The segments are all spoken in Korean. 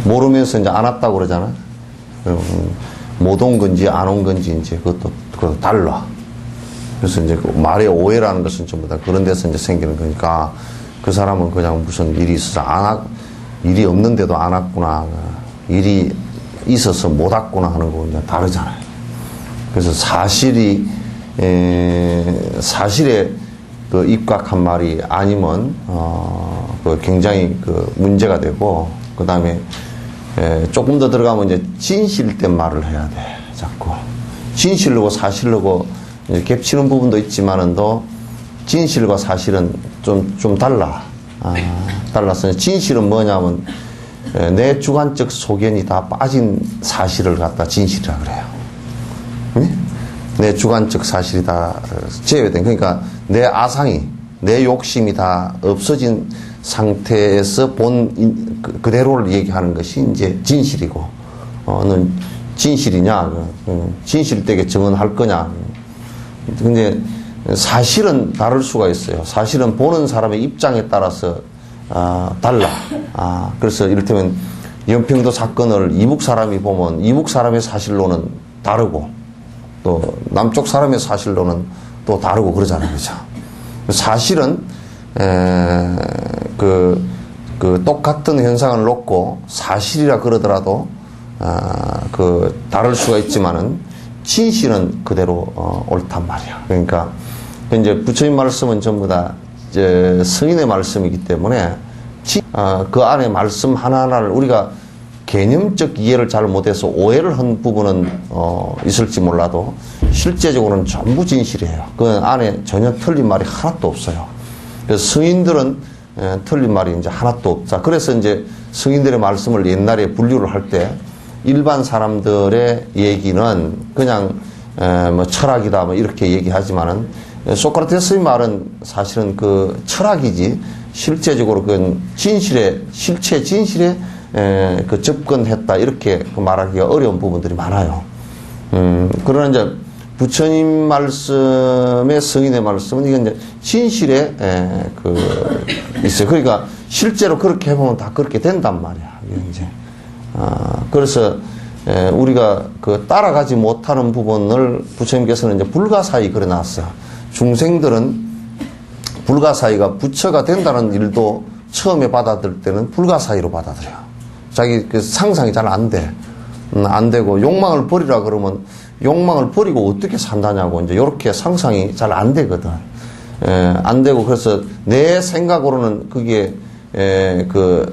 모르면서 이제 안 왔다고 그러잖아. 못 온 건지 안 온 건지 이제 그것도 달라. 그래서 이제 그 말의 오해라는 것은 전부 다 그런 데서 이제 생기는 거니까 그 사람은 그냥 무슨 일이 있어서 일이 없는데도 안 왔구나. 일이 있어서 못 왔구나 하는 거 이제 다르잖아요. 그래서 사실에 그 입각한 말이 아니면, 그 굉장히 그 문제가 되고, 그 다음에 조금 더 들어가면 이제 진실된 말을 해야 돼. 자꾸. 진실로고 사실로고 겹치는 부분도 있지만은 또 진실과 사실은 좀 달라. 달라서 진실은 뭐냐면 내 주관적 소견이 다 빠진 사실을 갖다 진실이라 그래요. 응? 내 주관적 사실이 다 제외된, 그러니까 내 아상이, 내 욕심이 다 없어진 상태에서 본 그대로를 얘기하는 것이 이제 진실이고, 는 진실이냐, 진실되게 증언할 거냐. 근데 사실은 다를 수가 있어요. 사실은 보는 사람의 입장에 따라서 달라. 그래서 이를테면 연평도 사건을 이북 사람이 보면 이북 사람의 사실로는 다르고, 또 남쪽 사람의 사실로는 또 다르고 그러잖아요. 그죠? 사실은 그 똑같은 현상을 놓고 사실이라 그러더라도 다를 수가 있지만은 진실은 그대로 옳단 말이야. 그러니까 이제 부처님 말씀은 전부 다 이제 성인의 말씀이기 때문에 그 안에 말씀 하나하나를 우리가 개념적 이해를 잘 못해서 오해를 한 부분은 있을지 몰라도 실제적으로는 전부 진실이에요. 그 안에 전혀 틀린 말이 하나도 없어요. 그래서 성인들은 틀린 말이 이제 하나도 없다. 그래서 이제 성인들의 말씀을 옛날에 분류를 할 때 일반 사람들의 얘기는 그냥 뭐 철학이다 뭐 이렇게 얘기하지만은 소크라테스의 말은 사실은 그 철학이지 실제적으로 그 실체 진실에 그 접근했다 이렇게 말하기가 어려운 부분들이 많아요. 그러나 이제 부처님 말씀의 성인의 말씀은 이건 이제 진실에 있어요. 그러니까 실제로 그렇게 해보면 다 그렇게 된단 말이야. 이제 그래서 우리가 그 따라가지 못하는 부분을 부처님께서는 이제 불가사의 그려놨어요. 중생들은 불가사의가 부처가 된다는 일도 처음에 받아들일 때는 불가사의로 받아들여요. 자기 그 상상이 잘 안 돼. 안 되고 욕망을 버리라 그러면 욕망을 버리고 어떻게 산다냐고 이제 이렇게 상상이 잘 안 되거든. 안 되고 그래서 내 생각으로는 그게 내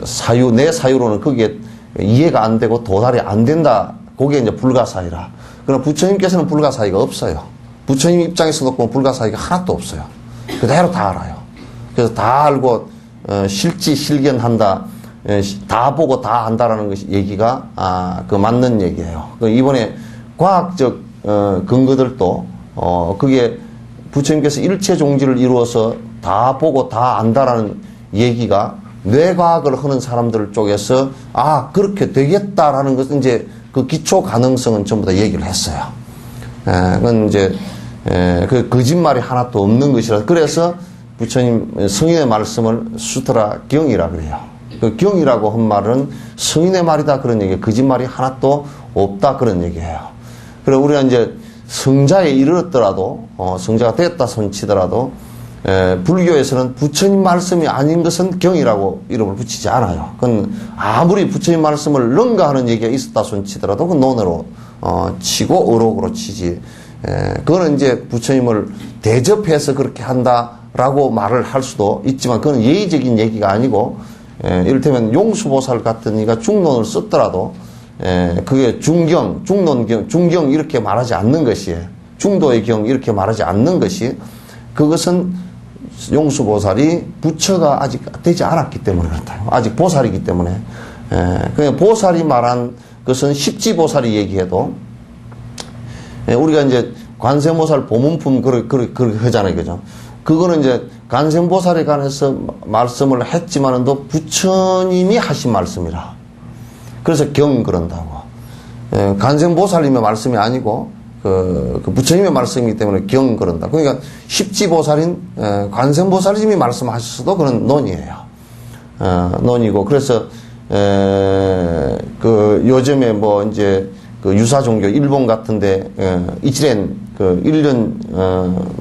사유로는 그게 이해가 안 되고 도달이 안 된다. 그게 이제 불가사의라. 그러나 부처님께서는 불가사의가 없어요. 부처님 입장에서 놓고 불가사의가 하나도 없어요. 그대로 다 알아요. 그래서 다 알고 실지실견한다. 다 보고 다 안다라는 것이 얘기가 그 맞는 얘기예요. 이번에 과학적 근거들도 그게 부처님께서 일체 종지를 이루어서 다 보고 다 안다라는 얘기가 뇌과학을 하는 사람들 쪽에서 그렇게 되겠다라는 것은 이제 그 기초 가능성은 전부 다 얘기를 했어요. 그건 이제 그 거짓말이 하나도 없는 것이라. 그래서 부처님 성인의 말씀을 수트라 경이라 그래요. 그 경이라고 한 말은 성인의 말이다 그런 얘기예요. 거짓말이 하나도 없다 그런 얘기예요. 그리고 우리가 이제 성자에 이르렀더라도 성자가 됐다 손치더라도 불교에서는 부처님 말씀이 아닌 것은 경이라고 이름을 붙이지 않아요. 그건 아무리 부처님 말씀을 능가하는 얘기가 있었다 손치더라도 그 논어로 치고 어록으로 치지. 그거는 이제 부처님을 대접해서 그렇게 한다라고 말을 할 수도 있지만 그건 예의적인 얘기가 아니고 이를테면 용수보살 같은 이가 중론을 썼더라도 그게 중경, 중론경, 중경 이렇게 말하지 않는 것이 중도의 경 이렇게 말하지 않는 것이 그것은 용수보살이 부처가 아직 되지 않았기 때문에 그렇다. 아직 보살이기 때문에 그냥 보살이 말한 것은 십지보살이 얘기해도 우리가 이제 관세음보살 보문품 그렇게 하잖아요. 그죠? 그거는 이제 관세음보살에 관해서 말씀을 했지만은 또 부처님이 하신 말씀이라. 그래서 경 그런다고. 관세음보살님의 말씀이 아니고 그 부처님의 말씀이기 때문에 경 그런다. 그러니까 십지보살인 관세음보살님이 말씀하셨어도 그런 논이에요. 논이고 그래서 그 요즘에 뭐 이제 그 유사 종교 일본 같은데 이치렌 그 1년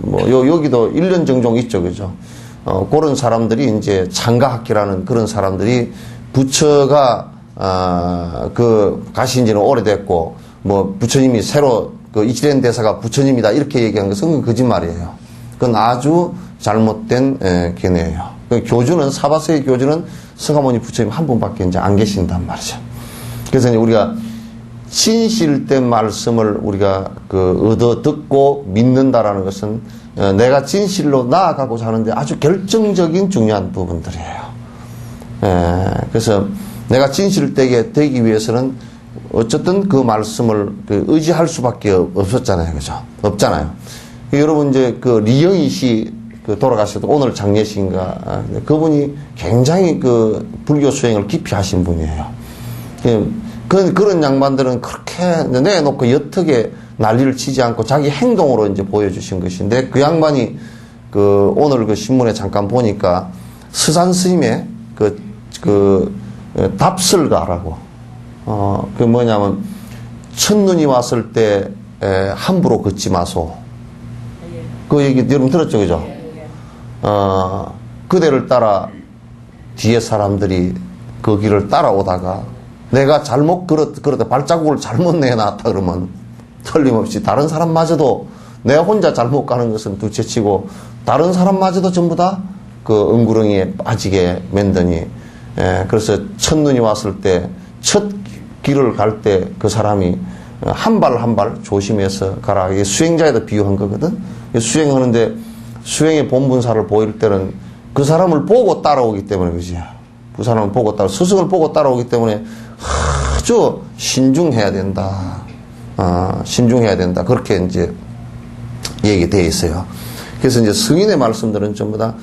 뭐 여기도 1년 정종 있죠, 그죠? 그런 사람들이 이제 창가학기라는 그런 사람들이 부처가 그 가신 지는 오래됐고 뭐 부처님이 새로 그 이치렌 대사가 부처님이다 이렇게 얘기한 것은 거짓말이에요. 그건 아주 잘못된 견해예요. 그 교주는 사바세의 교주는 서가모니 부처님 한 분밖에 이제 안 계신단 말이죠. 그래서 이제 우리가 진실된 말씀을 우리가 그 얻어 듣고 믿는다라는 것은 내가 진실로 나아가고자 하는데 아주 결정적인 중요한 부분들이에요. 그래서 내가 진실되게 되기 위해서는 어쨌든 그 말씀을 의지할 수밖에 없었잖아요, 그죠? 없잖아요. 여러분 이제 그 리영희 씨 돌아가셔도 오늘 장례식인가 그분이 굉장히 그 불교 수행을 깊이 하신 분이에요. 그런 양반들은 그렇게 내놓고 옅게 난리를 치지 않고 자기 행동으로 이제 보여주신 것인데 그 양반이 그 오늘 그 신문에 잠깐 보니까 스산 스님의 그 답설가라고 그 뭐냐면 첫눈이 왔을 때 함부로 걷지 마소. 그 얘기 여러분 들었죠, 그죠? 그대를 따라 뒤에 사람들이 그 길을 따라오다가 내가 잘못 걸었다 발자국을 잘못 내놨다 그러면 틀림없이 다른 사람마저도 내가 혼자 잘못 가는 것은 둘째치고 다른 사람마저도 전부 다 그 엉구렁이에 빠지게 만드니 그래서 첫눈이 왔을 때 첫 길을 갈 때 그 사람이 한 발 한 발 조심해서 가라. 이게 수행자에다 비유한 거거든. 수행하는데 수행의 본분사를 보일 때는 그 사람을 보고 따라오기 때문에 그지. 그 사람을 보고 스승을 보고 따라오기 때문에 아주 신중해야 된다. 신중해야 된다. 그렇게 이제 얘기되어 있어요. 그래서 이제 성인의 말씀들은 전부 다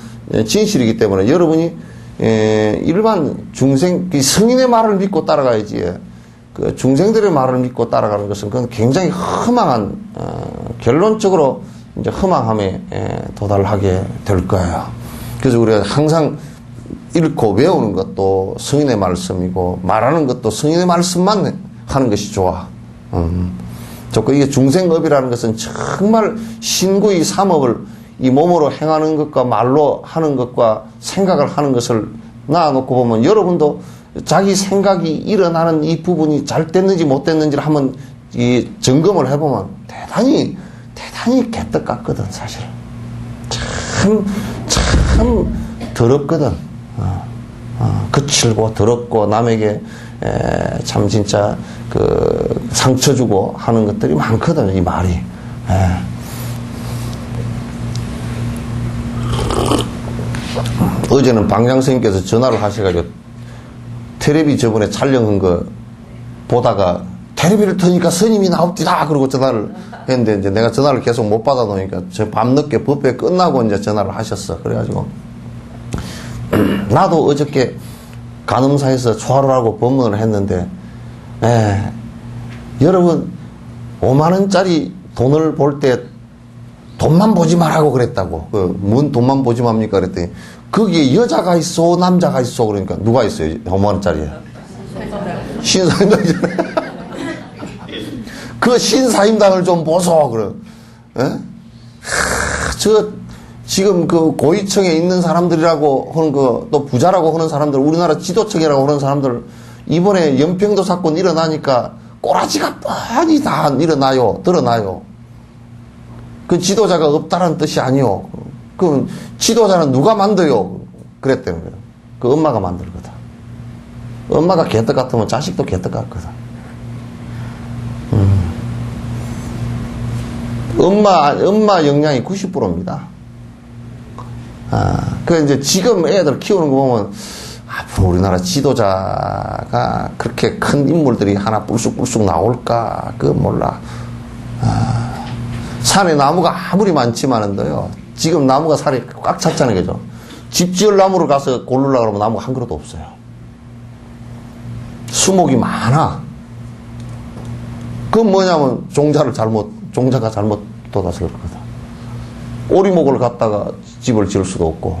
진실이기 때문에 여러분이 일반 중생, 성인의 말을 믿고 따라가야지. 그 중생들의 말을 믿고 따라가는 것은 그건 굉장히 허망한, 결론적으로 이제 허망함에 도달하게 될 거예요. 그래서 우리가 항상 읽고 외우는 것도 성인의 말씀이고 말하는 것도 성인의 말씀만 하는 것이 좋아. 좋고 이게 중생업이라는 것은 정말 신구의 삼업을 이 몸으로 행하는 것과 말로 하는 것과 생각을 하는 것을 놔놓고 보면 여러분도 자기 생각이 일어나는 이 부분이 잘 됐는지 못 됐는지를 한번 이 점검을 해보면 대단히 개떡 같거든, 사실. 참 더럽거든. 거칠고 더럽고 남에게 참 진짜 그 상처 주고 하는 것들이 많거든, 이 말이. 어제는 방장 스님께서 전화를 하셔가지고 텔레비 저번에 촬영한 거 보다가 텔레비를 트니까 스님이 나옵디다 그러고 전화를 했는데 이제 내가 전화를 계속 못 받아 놓으니까 저 밤늦게 법회 끝나고 이제 전화를 하셨어. 그래가지고 나도 어저께 간음사에서 초하를 하고 법문을 했는데 여러분 5만원짜리 돈을 볼 때 돈만 보지 말라고 그랬다고. 뭔 돈만 보지 맙니까 그랬더니 거기에 여자가 있어 남자가 있어. 그러니까 누가 있어요 5만원짜리에? 신사임당이잖아요. 그 신사임당을 좀 보소. 그럼 지금 그 고위층에 있는 사람들이라고 하는 또 부자라고 하는 사람들, 우리나라 지도층이라고 하는 사람들 이번에 연평도 사건 일어나니까 꼬라지가 뻔히 다 드러나요. 그 지도자가 없다는 뜻이 아니요. 그럼 지도자는 누가 만들어요? 그랬다는 거예요. 그 엄마가 만들거든. 엄마가 개떡 같으면 자식도 개떡 같거든. 엄마 역량이 90%입니다. 그 이제 지금 애들 키우는 거 보면 앞으로 우리나라 지도자가 그렇게 큰 인물들이 하나 뿔쑥뿔쑥 나올까? 그건 몰라. 산에 나무가 아무리 많지만은도요. 지금 나무가 살이 꽉 찼잖아요, 그죠? 집 지을 나무를 가서 고르려고 그러면 나무가 한 그루도 없어요. 수목이 많아. 그건 뭐냐면 종자가 잘못 돋아서 그렇거든. 오리목을 갖다가 집을 지을 수도 없고.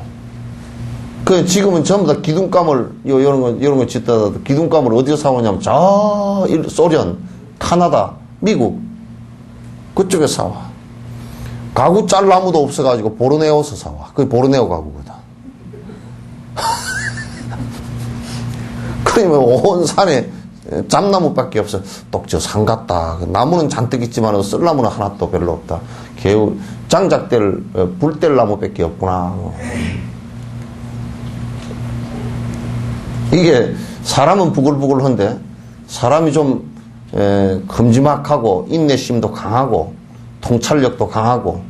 그 지금은 전부 다 기둥감을 이런 거 짓다가 기둥감을 어디서 사오냐면 저 소련, 카나다, 미국 그쪽에 사와. 가구 짤 나무도 없어가지고 보르네오에서 사와. 그게 보르네오 가구거든. 그러면 온 산에 잣나무밖에 없어. 똑저 산 같다. 나무는 잔뜩 있지만 쓸 나무는 하나도 별로 없다. 개우 장작될 불뗄 나무밖에 없구나. 이게 사람은 부글부글한데 사람이 좀 큼지막하고 인내심도 강하고 통찰력도 강하고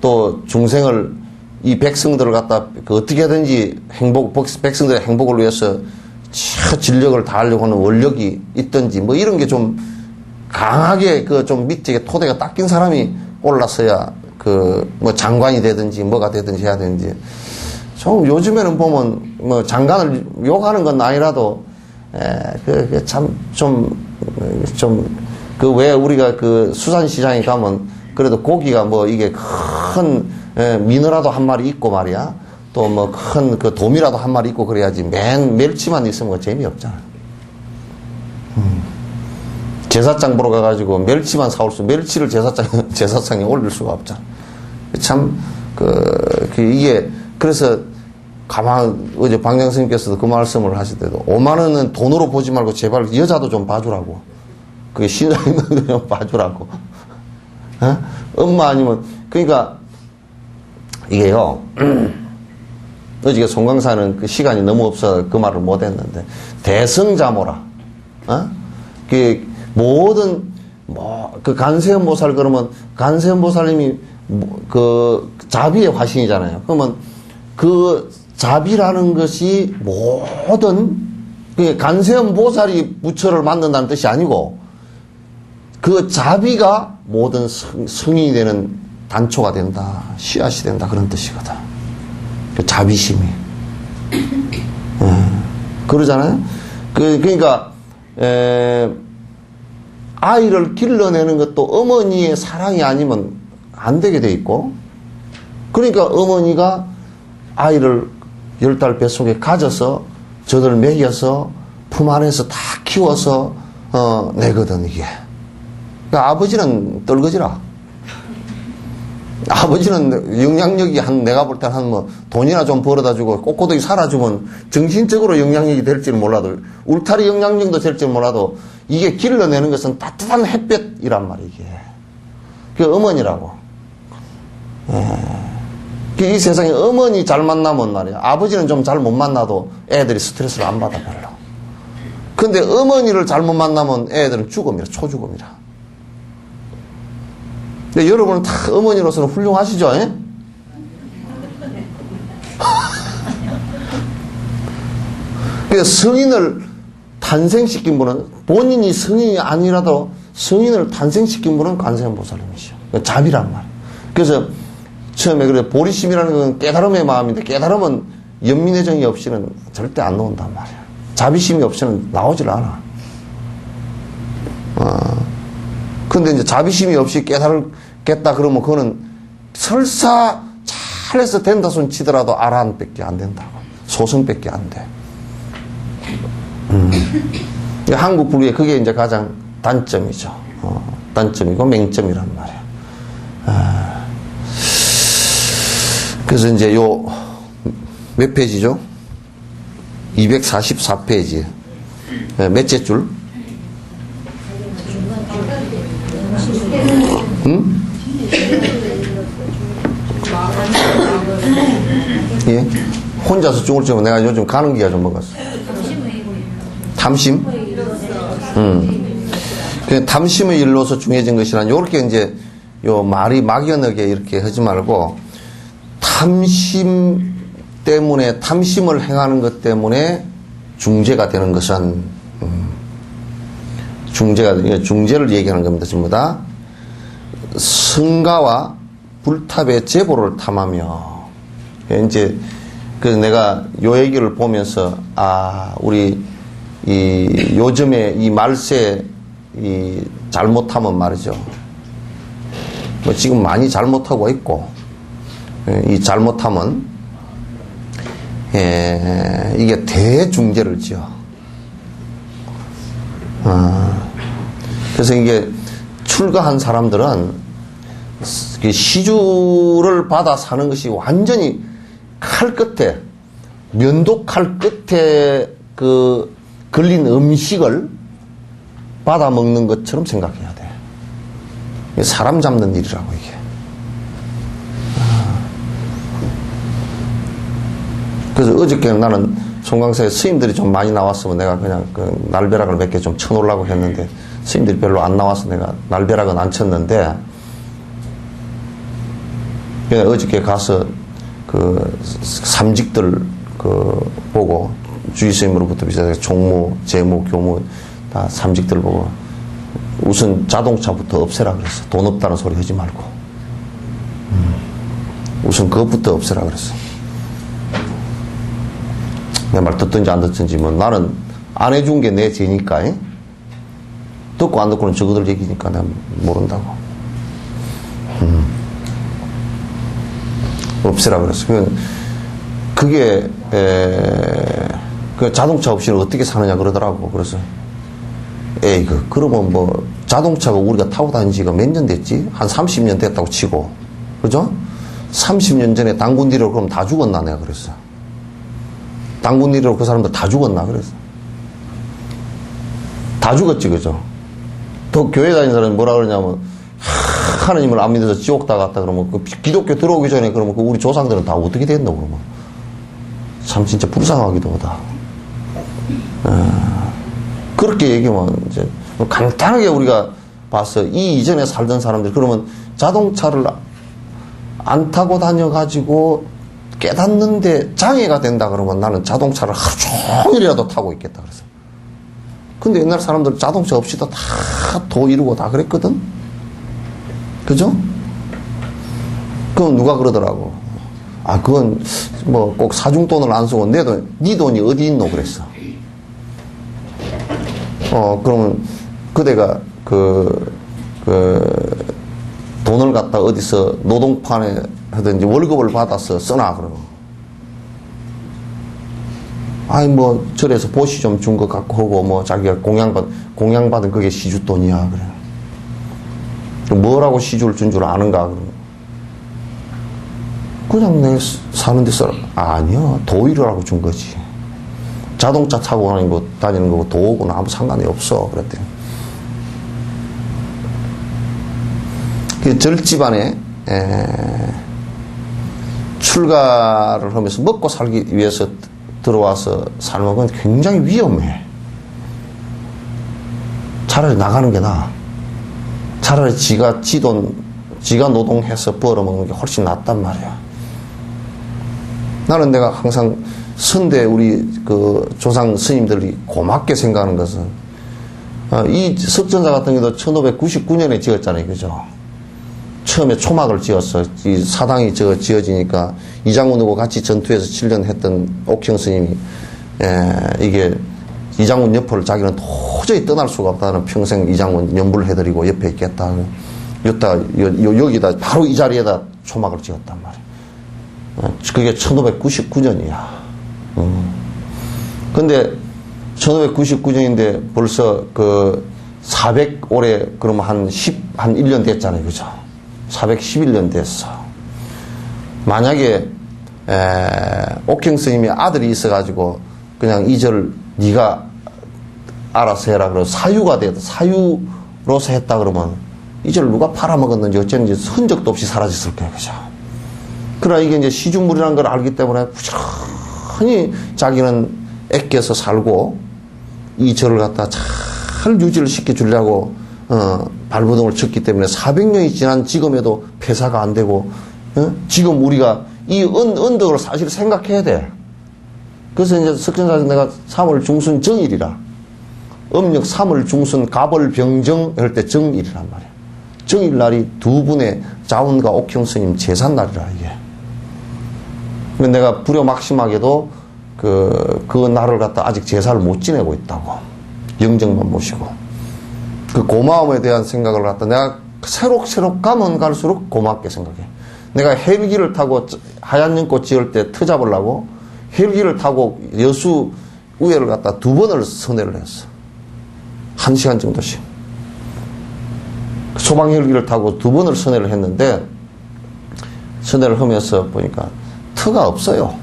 또 중생을 이 백성들을 갖다 어떻게든지 백성들의 행복을 위해서 진력을 다하려고 하는 원력이 있든지 뭐 이런 게 좀 강하게 그 좀 밑에 토대가 닦인 사람이 올라서야 그 뭐 장관이 되든지 뭐가 되든지 해야 되는지. 좀 요즘에는 보면 뭐 장관을 욕하는 건 아니라도 참 좀 그 왜 우리가 그 수산시장에 가면 그래도 고기가 뭐 이게 큰 민어라도 한 마리 있고 말이야. 또 뭐 큰 그 도미라도 한 마리 있고 그래야지 맨 멸치만 있으면 재미없잖아. 제사장 보러 가가지고 멸치만 사올 멸치를 제사장에 올릴 수가 없잖아. 참 이게 그래서 어제 방장 스님께서도 그 말씀을 하실 때도 5만 원은 돈으로 보지 말고 제발 여자도 좀 봐주라고. 그게 신사임도 좀 봐주라고. 엄마 아니면 그러니까 이게요. 어저께 송강사는 그 시간이 너무 없어서 그 말을 못 했는데 대승자모라. 그 모든 그 간세음보살 그러면 간세음보살님이 그 자비의 화신이잖아요. 그러면 그 자비라는 것이 모든 간세음보살이 부처를 만든다는 뜻이 아니고 그 자비가 모든 성인이 되는 단초가 된다, 씨앗이 된다 그런 뜻이거든. 그 자비심이. 그러잖아요. 그러니까 아이를 길러내는 것도 어머니의 사랑이 아니면 안 되게 돼 있고, 그러니까 어머니가 아이를 10달 뱃속에 가져서 젖을 먹여서 품 안에서 다 키워서 내거든 이게. 그러니까 아버지는 떨거지라. 아버지는 영향력이 내가 볼 때는 뭐 돈이나 좀 벌어다 주고 꼬꼬덕이 살아주면 정신적으로 영향력이 될지는 몰라도 울타리 영향력도 될지는 몰라도 이게 길러내는 것은 따뜻한 햇볕이란 말이야 이게. 그게 어머니라고. 이 세상에 어머니 잘 만나면 말이야. 아버지는 좀 잘 못 만나도 애들이 스트레스를 안 받아 별로. 근데 어머니를 잘못 만나면 애들은 죽음이라, 초죽음이라. 근데 여러분은 다 어머니로서는 훌륭하시죠? 그래서 성인을 탄생시킨 분은 본인이 성인이 아니라도 성인을 탄생시킨 분은 관세음보살님이시죠. 자비란 말. 그래서 처음에 그래 보리심이라는 건 깨달음의 마음인데 깨달음은 연민의 정이 없이는 절대 안 나온단 말이야. 자비심이 없이는 나오질 않아. 근데 이제 자비심이 없이 깨달겠다 그러면 그거는 설사 잘해서 된다 손 치더라도 아라한밖에 안 된다고. 소승밖에 안 돼. 한국 불교의 그게 이제 가장 단점이죠. 단점이고 맹점이란 말이야. 그래서 이제 몇 페이지죠? 244페이지. 몇째 줄? 응? 예? 혼자서 죽을 줄 내가 요즘 가는 기가 좀 먹었어. 탐심? 그 탐심의 일로서 중해진 것이란 요렇게 이제 요 말이 막연하게 이렇게 하지 말고 탐심 때문에 탐심을 행하는 것 때문에 중재가 되는 것은 중재를 얘기하는 겁니다. 전부 다 성가와 불탑의 제보를 탐하며 이제 그 내가 요 얘기를 보면서 우리 요즘에 이 말세 잘못하면 말이죠. 뭐 지금 많이 잘못하고 있고, 이 잘못하면, 이게 대중죄를 지어. 그래서 이게 출가한 사람들은 시주를 받아 사는 것이 완전히 칼 끝에, 면도칼 끝에 걸린 음식을 받아 먹는 것처럼 생각해야 돼. 이게 사람 잡는 일이라고, 이게. 그래서 어저께는 나는 송강사에 스님들이 좀 많이 나왔으면 내가 그냥 날벼락을 몇 개 좀 쳐놓으려고 했는데, 스님들이 별로 안 나와서 내가 날벼락은 안 쳤는데, 그냥 어저께 가서 삼직들 보고, 주의스님으로부터 비롯해서 종무, 재무, 교무, 다 삼직들 보고, 우선 자동차부터 없애라 그랬어. 돈 없다는 소리 하지 말고. 우선 그것부터 없애라 그랬어. 내 말 듣든지 안 듣든지, 뭐, 나는 안 해준 게 내 죄니까, 듣고 안 듣고는 저거들 얘기니까 내가 모른다고. 없애라 그랬어. 그게, 그 자동차 없이는 어떻게 사느냐 그러더라고. 그래서, 그러면 뭐, 자동차가 우리가 타고 다닌 지가 몇 년 됐지? 한 30년 됐다고 치고. 그죠? 30년 전에 당군디로 그럼 다 죽었나? 내가 그랬어. 당군디로 그 사람들 다 죽었나? 그랬어. 다 죽었지, 그죠? 또 교회 다니는 사람이 뭐라 그러냐면, 하나님을 안 믿어서 지옥 다 갔다 그러면, 기독교 들어오기 전에 그러면 우리 조상들은 다 어떻게 됐노, 그러면. 참 진짜 불쌍하기도 하다. 그렇게 얘기하면 이제 간단하게 우리가 봤어. 이 이전에 살던 사람들, 그러면 자동차를 안 타고 다녀가지고 깨닫는데 장애가 된다 그러면 나는 자동차를 하루 종일이라도 타고 있겠다 그래서. 근데 옛날 사람들 자동차 없이도 다 도 이루고 다 그랬거든? 그죠? 그건 누가 그러더라고. 그건 뭐 꼭 사중돈을 안 쓰고 네 돈이 어디 있노 그랬어. 그러면 그대가 돈을 갖다 어디서 노동판에 하든지 월급을 받아서 쓰나 그러고. 뭐 절에서 보시 좀 준 것 같고 하고 뭐 자기가 공양받은 그게 시주돈이야 그래. 뭐라고 시주를 준 줄 아는가 그러고. 그냥 내 사는 데 써라. 아니야, 도의료라고 준 거지. 자동차 타고 다니는 거고 도하고는 아무 상관이 없어 그랬대. 그 절집안에 출가를 하면서 먹고 살기 위해서 들어와서 살면 그건 굉장히 위험해. 차라리 나가는 게 나아. 차라리 지가 노동해서 벌어먹는 게 훨씬 낫단 말이야. 나는 내가 항상 선대 우리 조상 스님들이 고맙게 생각하는 것은, 이 석전사 같은 경우도 1599년에 지었잖아요. 그죠? 처음에 초막을 지었어. 이 사당이 지어지니까 이장군하고 같이 전투에서 7년 했던 옥형 스님이, 이게 이장군 옆을 자기는 도저히 떠날 수가 없다는 평생 이장군 연부를 해드리고 옆에 있겠다. 여기다, 바로 이 자리에다 초막을 지었단 말이야. 그게 1599년이야. 근데 1599년인데 벌써 400올해 그러면 한 1년 됐잖아요. 그죠? 411년 됐어. 만약에 옥형 스님이 아들이 있어가지고 그냥 이 절 네가 알아서 해라 그러고 사유가 돼도 사유로서 했다 그러면 이 절 누가 팔아먹었는지 어쨌는지 흔적도 없이 사라졌을 거예요. 그죠? 그러나 이게 이제 시주물이라는 걸 알기 때문에 부지런히 자기는 애껴서 살고 이 절을 갖다 잘 유지를 시켜주려고 발버둥을 쳤기 때문에 400년이 지난 지금에도 폐사가 안 되고, 지금 우리가 이 언덕을 사실 생각해야 돼. 그래서 이제 석전사에서 내가 3월 중순 정일이라, 음력 3월 중순 갑월 병정 할 때 정일이란 말이야. 정일날이 두 분의 자운과 옥형 스님 제삿날이라 이게. 내가 불효막심하게도 그 날을 갖다 아직 제사를 못 지내고 있다고. 영정만 모시고. 그 고마움에 대한 생각을 갖다 내가 새록새록 가면 갈수록 고맙게 생각해. 내가 헬기를 타고 하얀 연꽃 지을 때 터잡으려고 헬기를 타고 여수 우회를 갖다 2번을 선회를 했어. 1시간 정도씩. 소방 헬기를 타고 2번을 선회를 했는데 선회를 하면서 보니까 터가 없어요.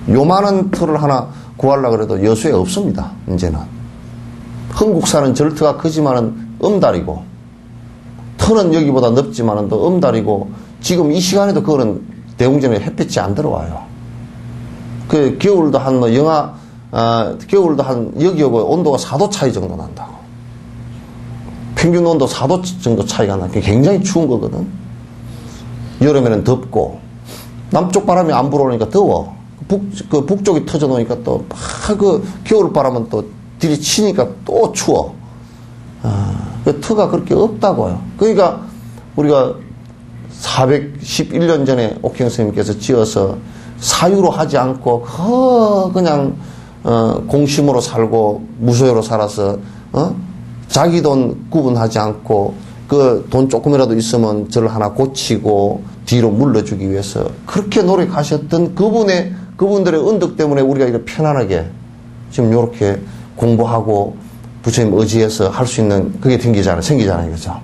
요만한 터를 하나 구하려고 해도 여수에 없습니다. 이제는. 한국산은 절터가 크지만은 엄다리고 터는 여기보다 넓지만은 또 엄다리고 지금 이 시간에도 그거는 대웅전에 햇빛이 안 들어와요. 그 겨울도 한 뭐 겨울도 한 여기하고 온도가 4도 차이 정도 난다고. 평균 온도 4도 정도 차이가 나니까 굉장히 추운 거거든. 여름에는 덥고 남쪽 바람이 안 불어오니까 더워. 북쪽이 터져 놓으니까 또 막 그 겨울 바람은 또 들이치니까 또 추워. 그 터가 그렇게 없다고요. 그러니까 우리가 411년 전에 옥경 선생님께서 지어서 사유로 하지 않고 그냥 공심으로 살고 무소유로 살아서 자기 돈 구분하지 않고 그 돈 조금이라도 있으면 저를 하나 고치고 뒤로 물러주기 위해서 그렇게 노력하셨던 그분들의 은덕 때문에 우리가 이렇게 편안하게 지금 이렇게 공부하고 부처님 의지해서 할 수 있는 그게 생기잖아요. 그죠?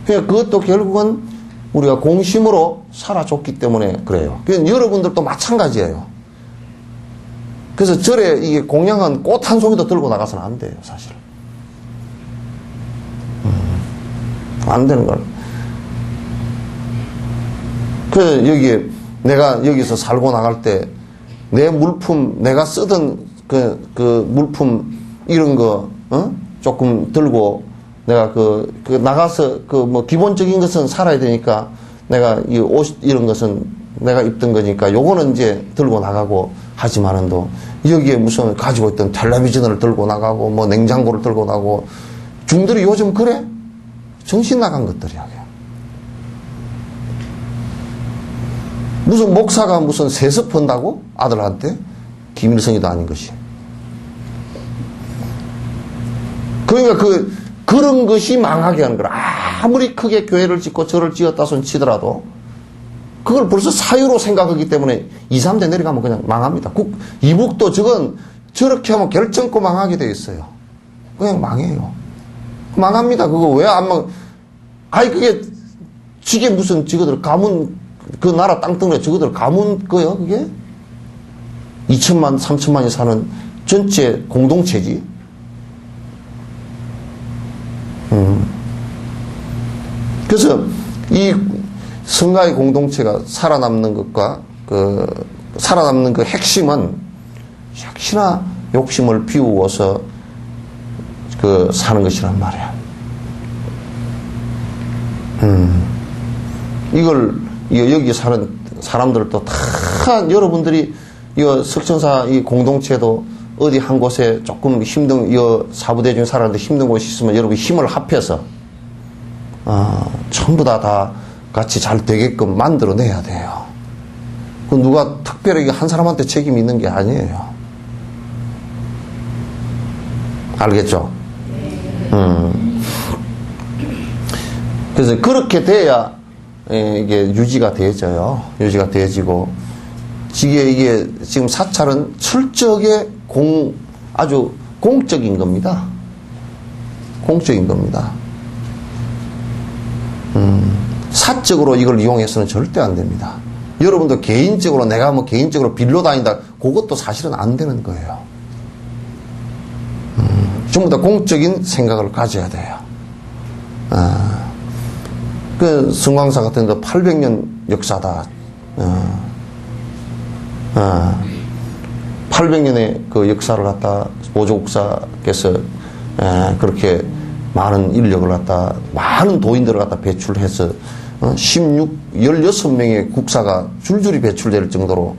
그러니까 그것도 결국은 우리가 공심으로 살아줬기 때문에 그래요. 그러니까 여러분들도 마찬가지예요. 그래서 절에 이게 공양은 꽃 한 송이도 들고 나가서는 안 돼요, 사실. 안 되는 걸. 그래서 여기에 내가 여기서 살고 나갈 때 내 물품, 내가 쓰던 그 물품 이런 거, 조금 들고 내가 나가서 뭐 기본적인 것은 살아야 되니까 내가 이 옷 이런 것은 내가 입던 거니까 요거는 이제 들고 나가고 하지만은도 여기에 무슨 가지고 있던 텔레비전을 들고 나가고 뭐 냉장고를 들고 나가고 중들이 요즘 그래? 정신 나간 것들이야. 무슨 목사가 무슨 세습 한다고? 아들한테? 김일성이도 아닌 것이. 그러니까 그런 것이 망하게 하는 거라. 아무리 크게 교회를 짓고 절을 지었다 손 치더라도 그걸 벌써 사유로 생각하기 때문에 2, 3대 내려가면 그냥 망합니다. 이북도 저렇게 하면 결정코 망하게 되어 있어요. 그냥 망해요. 망합니다. 그거 왜 안 망, 그게 지게 무슨 저거들 가문, 그 나라 땅덩어리 저거들 가문 거요, 그게? 2천만, 3천만이 사는 전체 공동체지. 그래서 이 성가의 공동체가 살아남는 것과 살아남는 그 핵심은 역시나 욕심을 비우어서 사는 것이란 말이야. 여기 사는 사람들도 다 여러분들이 이 석천사 이 공동체도 어디 한 곳에 조금 힘든 사부대중 살아는데 힘든 곳이 있으면 여러분 힘을 합해서 전부 다 같이 잘 되게끔 만들어내야 돼요. 그 누가 특별하게 한 사람한테 책임이 있는 게 아니에요. 알겠죠? 그래서 그렇게 돼야 이게 유지가 되어져요. 유지가 되어지고 이게 지금 사찰은 철저하게 아주 공적인 겁니다. 공적인 겁니다. 사적으로 이걸 이용해서는 절대 안 됩니다. 여러분도 개인적으로 내가 뭐 개인적으로 빌려 다닌다 그것도 사실은 안 되는 거예요. 전부 다 공적인 생각을 가져야 돼요. 그 성광사 같은 데 800년 역사다. 800년의 그 역사를 갖다 보조국사께서 그렇게 많은 인력을 갖다 많은 도인들을 갖다 배출해서 16명의 국사가 줄줄이 배출될 정도로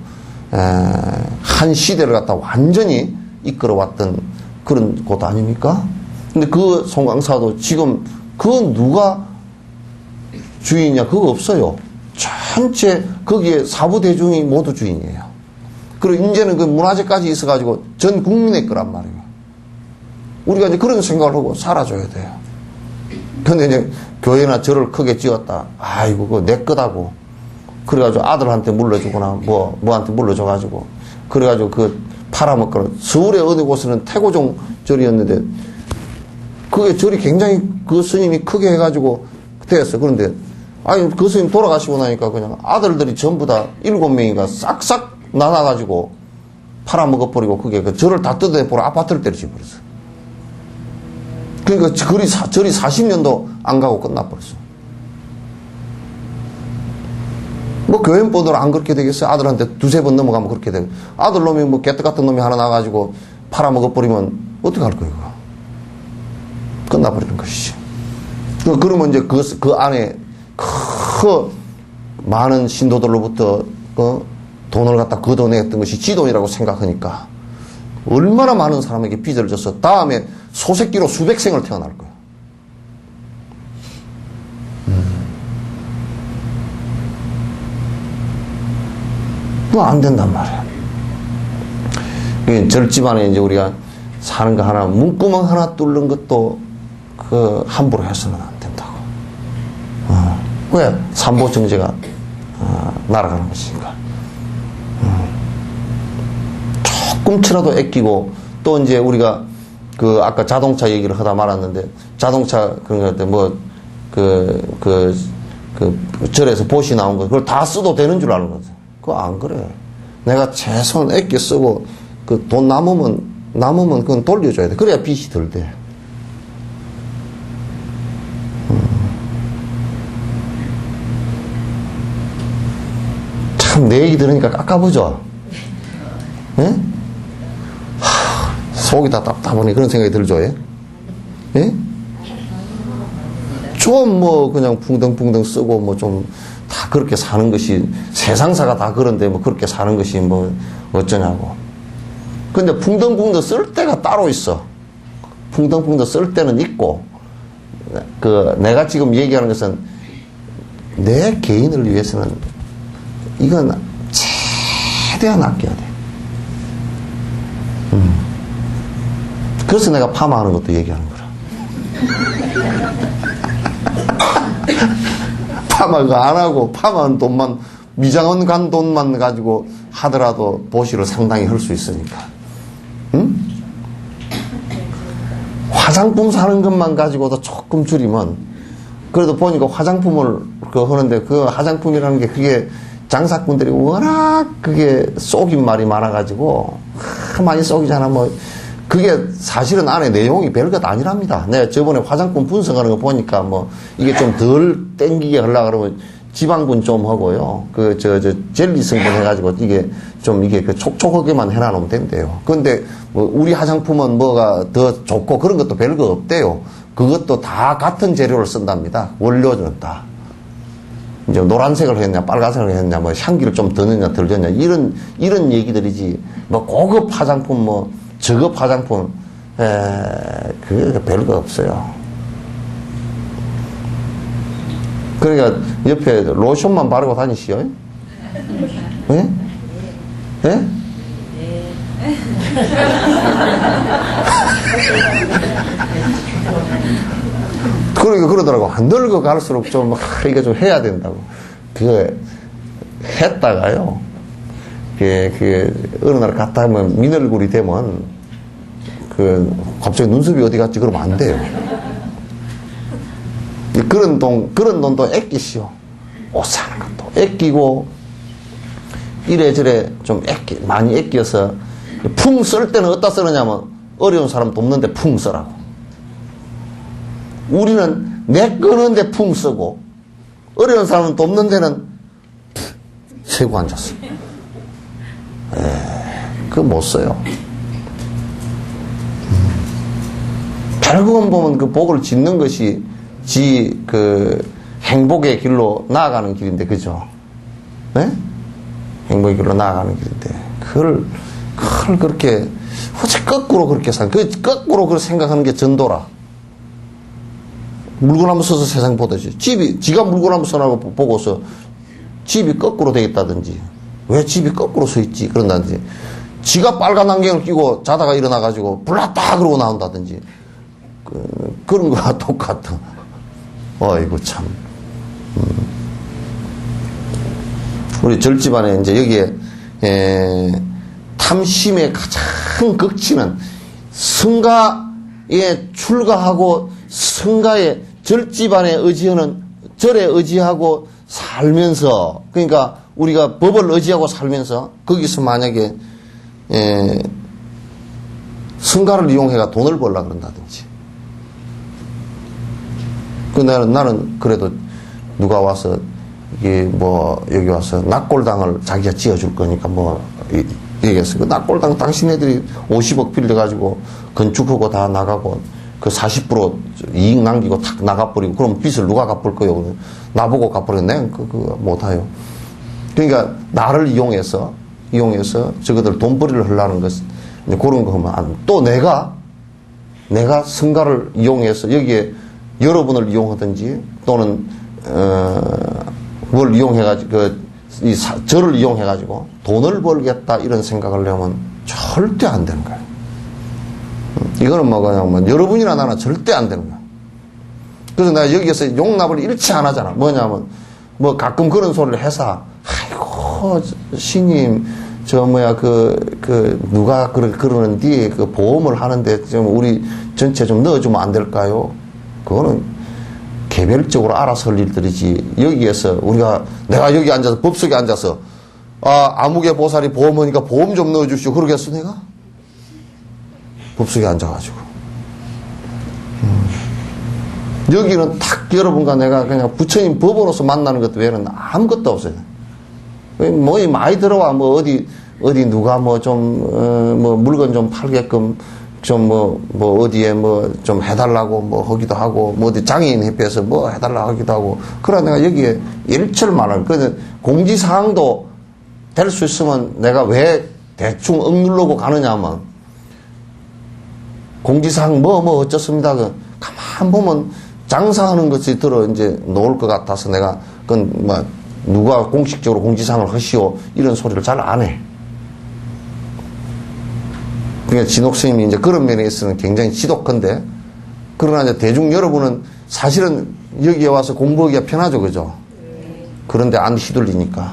한 시대를 갖다 완전히 이끌어왔던 그런 곳 아닙니까? 근데 그 송광사도 지금 누가 주인이냐 그거 없어요. 전체 거기에 사부대중이 모두 주인이에요. 그리고 이제는 그 문화재까지 있어가지고 전 국민의 거란 말이에요. 우리가 이제 그런 생각을 하고 살아줘야 돼요. 근데 이제 교회나 절을 크게 지었다. 아이고, 그거 내 거다고. 그래가지고 아들한테 물려주거나, 뭐한테 물려줘가지고. 그래가지고 그 팔아먹거나. 서울의 어느 곳에는 태고종 절이었는데, 그게 절이 굉장히 그 스님이 크게 해가지고 되었어. 그런데, 아니, 그 스님 돌아가시고 나니까 그냥 아들들이 전부 다 7명인가 싹싹 나눠가지고 팔아먹어버리고 그게 그 절을 다 뜯어내버려 아파트를 때려치버렸어. 그러니까 절이 40년도 안 가고 끝나버렸어. 뭐 교회법대로 안 그렇게 되겠어요? 아들한테 두세 번 넘어가면 그렇게 되고. 아들 놈이 뭐 개떡 같은 놈이 하나 나가지고 팔아먹어버리면 어떻게 할 거예요? 끝나버리는 것이죠. 그러면 이제 그 안에 많은 신도들로부터 돈을 갖다 걷어냈던 것이 지돈이라고 생각하니까 얼마나 많은 사람에게 빚을 져서 다음에 소새끼로 수백 생을 태어날 거야. 그거 안 된단 말이야. 절집안에 이제 우리가 사는 거 하나, 문구멍 하나 뚫는 것도 함부로 해서는 안 된다고. 왜? 삼보 정제가 날아가는 것이니까. 조금치라도 아끼고, 또 이제 우리가 아까 자동차 얘기를 하다 말았는데, 자동차 그런 것 절에서 보시 나온 거, 그걸 다 써도 되는 줄 아는 거지. 그거 안 그래. 내가 최소한 아껴 쓰고, 돈 남으면 그건 돌려줘야 돼. 그래야 빚이 덜 돼. 참, 내 얘기 들으니까 깎아보죠? 예? 속이 다 답답하니 그런 생각이 들죠, 예? 예? 좀 그냥 붕덩붕덩 쓰고 다 그렇게 사는 것이, 세상사가 다 그런데 그렇게 사는 것이 어쩌냐고. 근데 붕덩붕덩 쓸 때가 따로 있어. 붕덩붕덩 쓸 때는 있고, 내가 지금 얘기하는 것은 내 개인을 위해서는 이건 최대한 아껴야 돼. 그래서 내가 파마하는 것도 얘기하는 거라. 파마가 안 하고, 파마한 돈만, 미장원 간 돈만 가지고 하더라도 보시를 상당히 할 수 있으니까. 응? 화장품 사는 것만 가지고도 조금 줄이면, 그래도 보니까 화장품을 하는데 그 화장품이라는 게 그게 장사꾼들이 워낙 그게 쏘긴 말이 많아가지고, 많이 쏘기잖아. 그게 사실은 안에 내용이 별것 아니랍니다. 내가 저번에 화장품 분석하는 거 보니까 이게 좀 덜 땡기게 하려고 그러면 지방분 좀 하고요. 젤리 성분 해가지고 이게 촉촉하게만 해놔놓으면 된대요. 근데 우리 화장품은 뭐가 더 좋고 그런 것도 별거 없대요. 그것도 다 같은 재료를 쓴답니다. 원료는 다. 이제 노란색을 했냐, 빨간색을 했냐, 향기를 좀 더 넣냐, 덜 넣냐, 이런 얘기들이지. 고급 화장품, 저급 화장품, 그게 별거 없어요. 그러니까 옆에 로션만 바르고 다니시오. 예? 예? 그러니까 그러더라고. 늙어 갈수록 이거 좀 해야 된다고. 했다가요. 어느 날 갔다 하면 민얼굴이 되면, 갑자기 눈썹이 어디 갔지? 그러면 안 돼요. 그런 돈도 아끼시오. 옷 사는 것도 아끼고, 이래저래 좀 많이 아껴서, 풍 쓸 때는 어디다 쓰느냐면, 어려운 사람 돕는데 풍 쓰라고. 우리는 내 끄는데 풍 쓰고, 어려운 사람 돕는 데는 세고 앉았어. 그거 못 써요. 결국은 보면 그 복을 짓는 것이 행복의 길로 나아가는 길인데, 그죠? 네? 행복의 길로 나아가는 길인데, 그걸 그렇게, 어째 거꾸로 그렇게 거꾸로 그렇게 생각하는 게 전도라. 물건 한번 써서 세상 보듯이. 지가 물건 한번 써라고 보고서 집이 거꾸로 되겠다든지, 왜 집이 거꾸로 서 있지? 그런다든지. 지가 빨간 안경을 끼고 자다가 일어나가지고 불났다 그러고 나온다든지. 그런 거와 똑같아. 어이구, 참. 우리 절집안에 이제 여기에, 탐심의 가장 극치는 성가에 출가하고 성가의 절집안에 의지하는 절에 의지하고 살면서, 그러니까 우리가 법을 의지하고 살면서 거기서 만약에 성가를 이용해가 돈을 벌라 그런다든지, 나는 그래도 누가 와서 이게 뭐 여기 와서 낙골당을 자기가 지어줄 거니까 뭐 얘기했어. 그 낙골당 당신네들이 50억 빌려가지고 건축하고 다 나가고 그 40% 이익 남기고 탁 나가버리고, 그럼 빚을 누가 갚을 거요? 나보고 갚으려. 내가 그거 못해요. 그러니까 나를 이용해서 저거들 돈벌이를 하려는 것, 그런 거 하면 안. 또 내가 성가를 이용해서 여기에 여러분을 이용하든지 또는 뭘 이용해가지고 저를 이용해가지고 돈을 벌겠다 이런 생각을 하면 절대 안 되는 거예요. 이거는 뭐 그냥 뭐 여러분이나 나는 절대 안 되는 거야. 그래서 내가 여기에서 용납을 일치 안 하잖아. 뭐냐면 뭐 가끔 그런 소리를 해서, 아이고 신임 누가 그러는데 그 보험을 하는데 좀 우리 전체 좀 넣어주면 안 될까요? 그거는 개별적으로 알아서 할 일들이지. 여기에서 내가 여기 앉아서 법석에 앉아서 아무개 보살이 보험하니까 보험 좀 넣어주시오 그러겠어 내가? 법석에 앉아가지고 여기는 딱 여러분과 내가 그냥 부처님 법으로서 만나는 것 외에는 아무것도 없어요. 뭐 많이 들어와 뭐 어디 누가 뭐 좀 뭐 물건 좀 팔게끔 좀 뭐 어디에 뭐 좀 해달라고 뭐 하기도 하고, 뭐 어디 장애인 협회에서 뭐 해달라고 하기도 하고. 그래 내가 여기에 일철 말을. 그래서 공지사항도 될 수 있으면 내가 왜 대충 억누르고 가느냐면, 공지사항 뭐 어쩌습니다. 가만 보면 장사하는 것이 들어 이제 놓을 것 같아서 내가 그건 뭐 누가 공식적으로 공지사항을 하시오 이런 소리를 잘 안 해. 그러니까 진옥 스님이 이제 그런 면에 있어서는 굉장히 지독한데, 그러나 이제 대중 여러분은 사실은 여기에 와서 공부하기가 편하죠, 그죠? 그런데 안 휘둘리니까.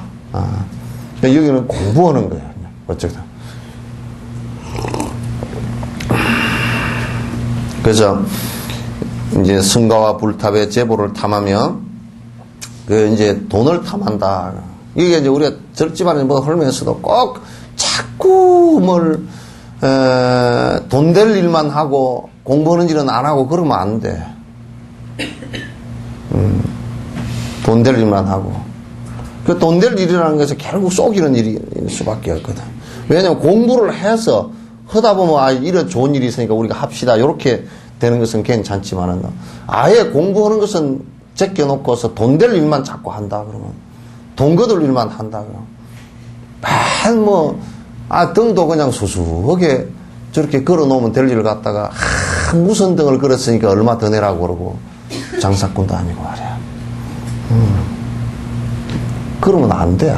그러니까 여기는 공부하는 거예요, 어쨌든. 그래서 이제 성가와 불탑의 제보를 탐하며 이제 돈을 탐한다. 이게 이제 우리가 절집안에 뭐 헐면서도 꼭 자꾸 돈 될 일만 하고 공부하는 일은 안 하고 그러면 안 돼. 돈 될 일만 하고. 그 돈 될 일이라는 것은 결국 속이는 일일 수밖에 없거든. 왜냐면 공부를 해서 하다 보면 이런 좋은 일이 있으니까 우리가 합시다. 이렇게 되는 것은 괜찮지만은, 아예 공부하는 것은 제껴놓고서 돈 될 일만 자꾸 한다 그러면, 돈 거둘 일만 한다 그러면, 등도 그냥 수수하게 저렇게 걸어놓으면 될 일을 갖다가, 무슨 등을 걸었으니까 얼마 더 내라고 그러고, 장사꾼도 아니고 말이야. 그러면 안 돼.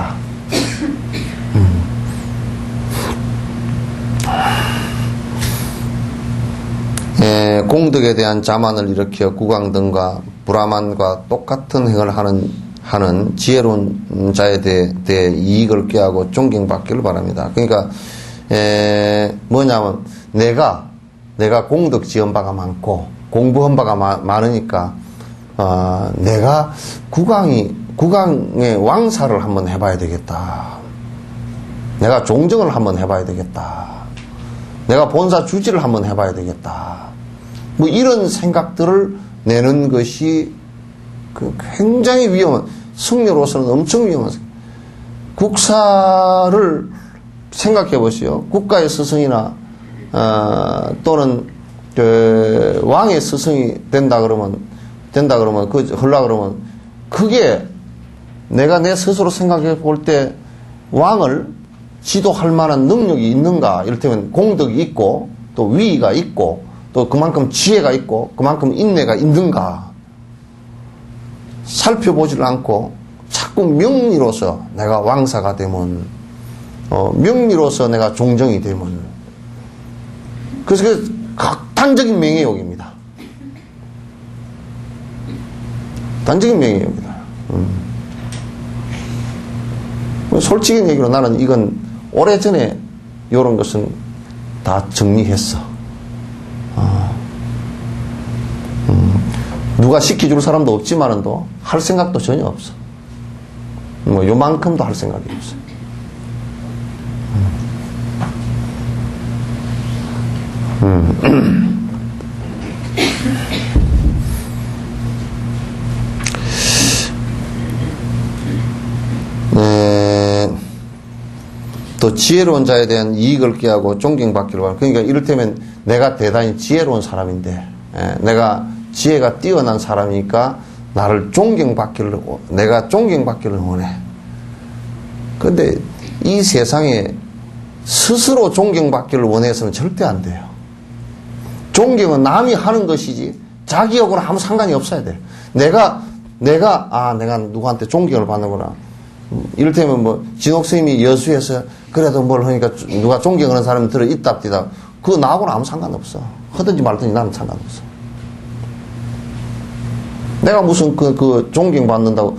공덕에 대한 자만을 일으켜 구강 등과 불화만과 똑같은 행을 하는 지혜로운 자에 대해 이익을 꾀하고 존경받기를 바랍니다. 그러니까 뭐냐면 내가 공덕 지은 바가 많고 공부한 바가 많으니까 내가 구강의 왕사를 한번 해봐야 되겠다. 내가 종정을 한번 해봐야 되겠다. 내가 본사 주지를 한번 해봐야 되겠다. 뭐 이런 생각들을 내는 것이 굉장히 위험한, 승려로서는 엄청 위험한 국사를 생각해 보시오. 국가의 스승이나 또는 왕의 스승이 된다 그러면 그게 내가 내 스스로 생각해 볼 때 왕을 지도할 만한 능력이 있는가? 이를테면 공덕이 있고 또 위의가 있고 또 그만큼 지혜가 있고 그만큼 인내가 있는가? 살펴보지를 않고 자꾸 명리로서 내가 왕사가 되면 명리로서 내가 종정이 되면. 그래서 그 극단적인 명예욕입니다. 단적인 명예욕이다. 솔직히 얘기로 나는 이건 오래전에 이런 것은 다 정리했어. 누가 시켜줄 사람도 없지만은도 할 생각도 전혀 없어. 뭐 요만큼도 할 생각이 없어. 또 지혜로운 자에 대한 이익을 꾀하고 존경받기를 바라고. 그러니까 이를테면 내가 대단히 지혜로운 사람인데 내가 지혜가 뛰어난 사람이니까 나를 내가 존경받기를 원해. 그런데 이 세상에 스스로 존경받기를 원해서는 절대 안 돼요. 존경은 남이 하는 것이지 자기하고는 아무 상관이 없어야 돼. 내가 누구한테 존경을 받는구나. 이를테면 뭐 진옥 스님이 여수에서 그래도 뭘 하니까 누가 존경하는 사람이 들어 있답디다. 그거 나하고는 아무 상관없어. 하든지 말든지 나는 상관없어. 내가 무슨 그 존경받는다고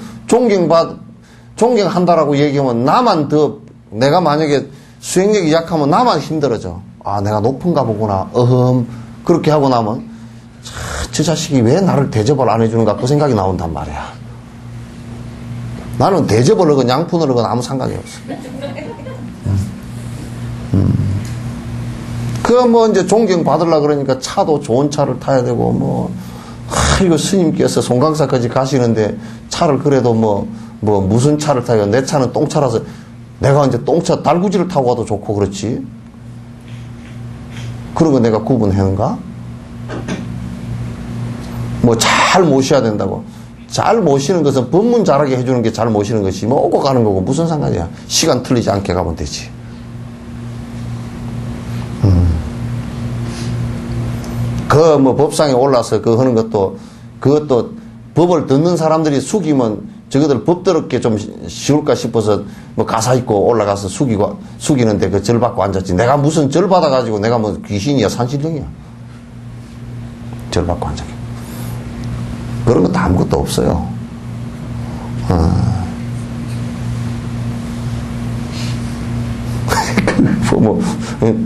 존경한다라고 얘기하면 나만 더, 내가 만약에 수행력이 약하면 나만 힘들어져. 아, 내가 높은가 보구나. 그렇게 하고 나면 저 자식이 왜 나를 대접을 안 해주는가 그 생각이 나온단 말이야. 나는 대접을 하건 양푼을 하건 아무 상관이 없어. 뭐 이제 존경받으려고 그러니까 차도 좋은 차를 타야 되고 이거 스님께서 송강사까지 가시는데 차를 그래도 무슨 차를 타요? 내 차는 똥차라서 내가 이제 똥차 달구지를 타고 가도 좋고 그렇지. 그런 거 내가 구분하는가? 잘 모셔야 된다고. 잘 모시는 것은 법문 잘하게 해주는 게 잘 모시는 것이 오고 가는 거고 무슨 상관이야. 시간 틀리지 않게 가면 되지. 법상에 올라서 하는 것도 그것도 법을 듣는 사람들이 숙이면 저거들 법대롭게 좀 쉬울까 싶어서 가사 있고 올라가서 숙이는데 그 절 받고 앉았지. 내가 무슨 절 받아가지고 내가 귀신이야 산신령이야. 절 받고 앉았게. 그런 것도 아무것도 없어요.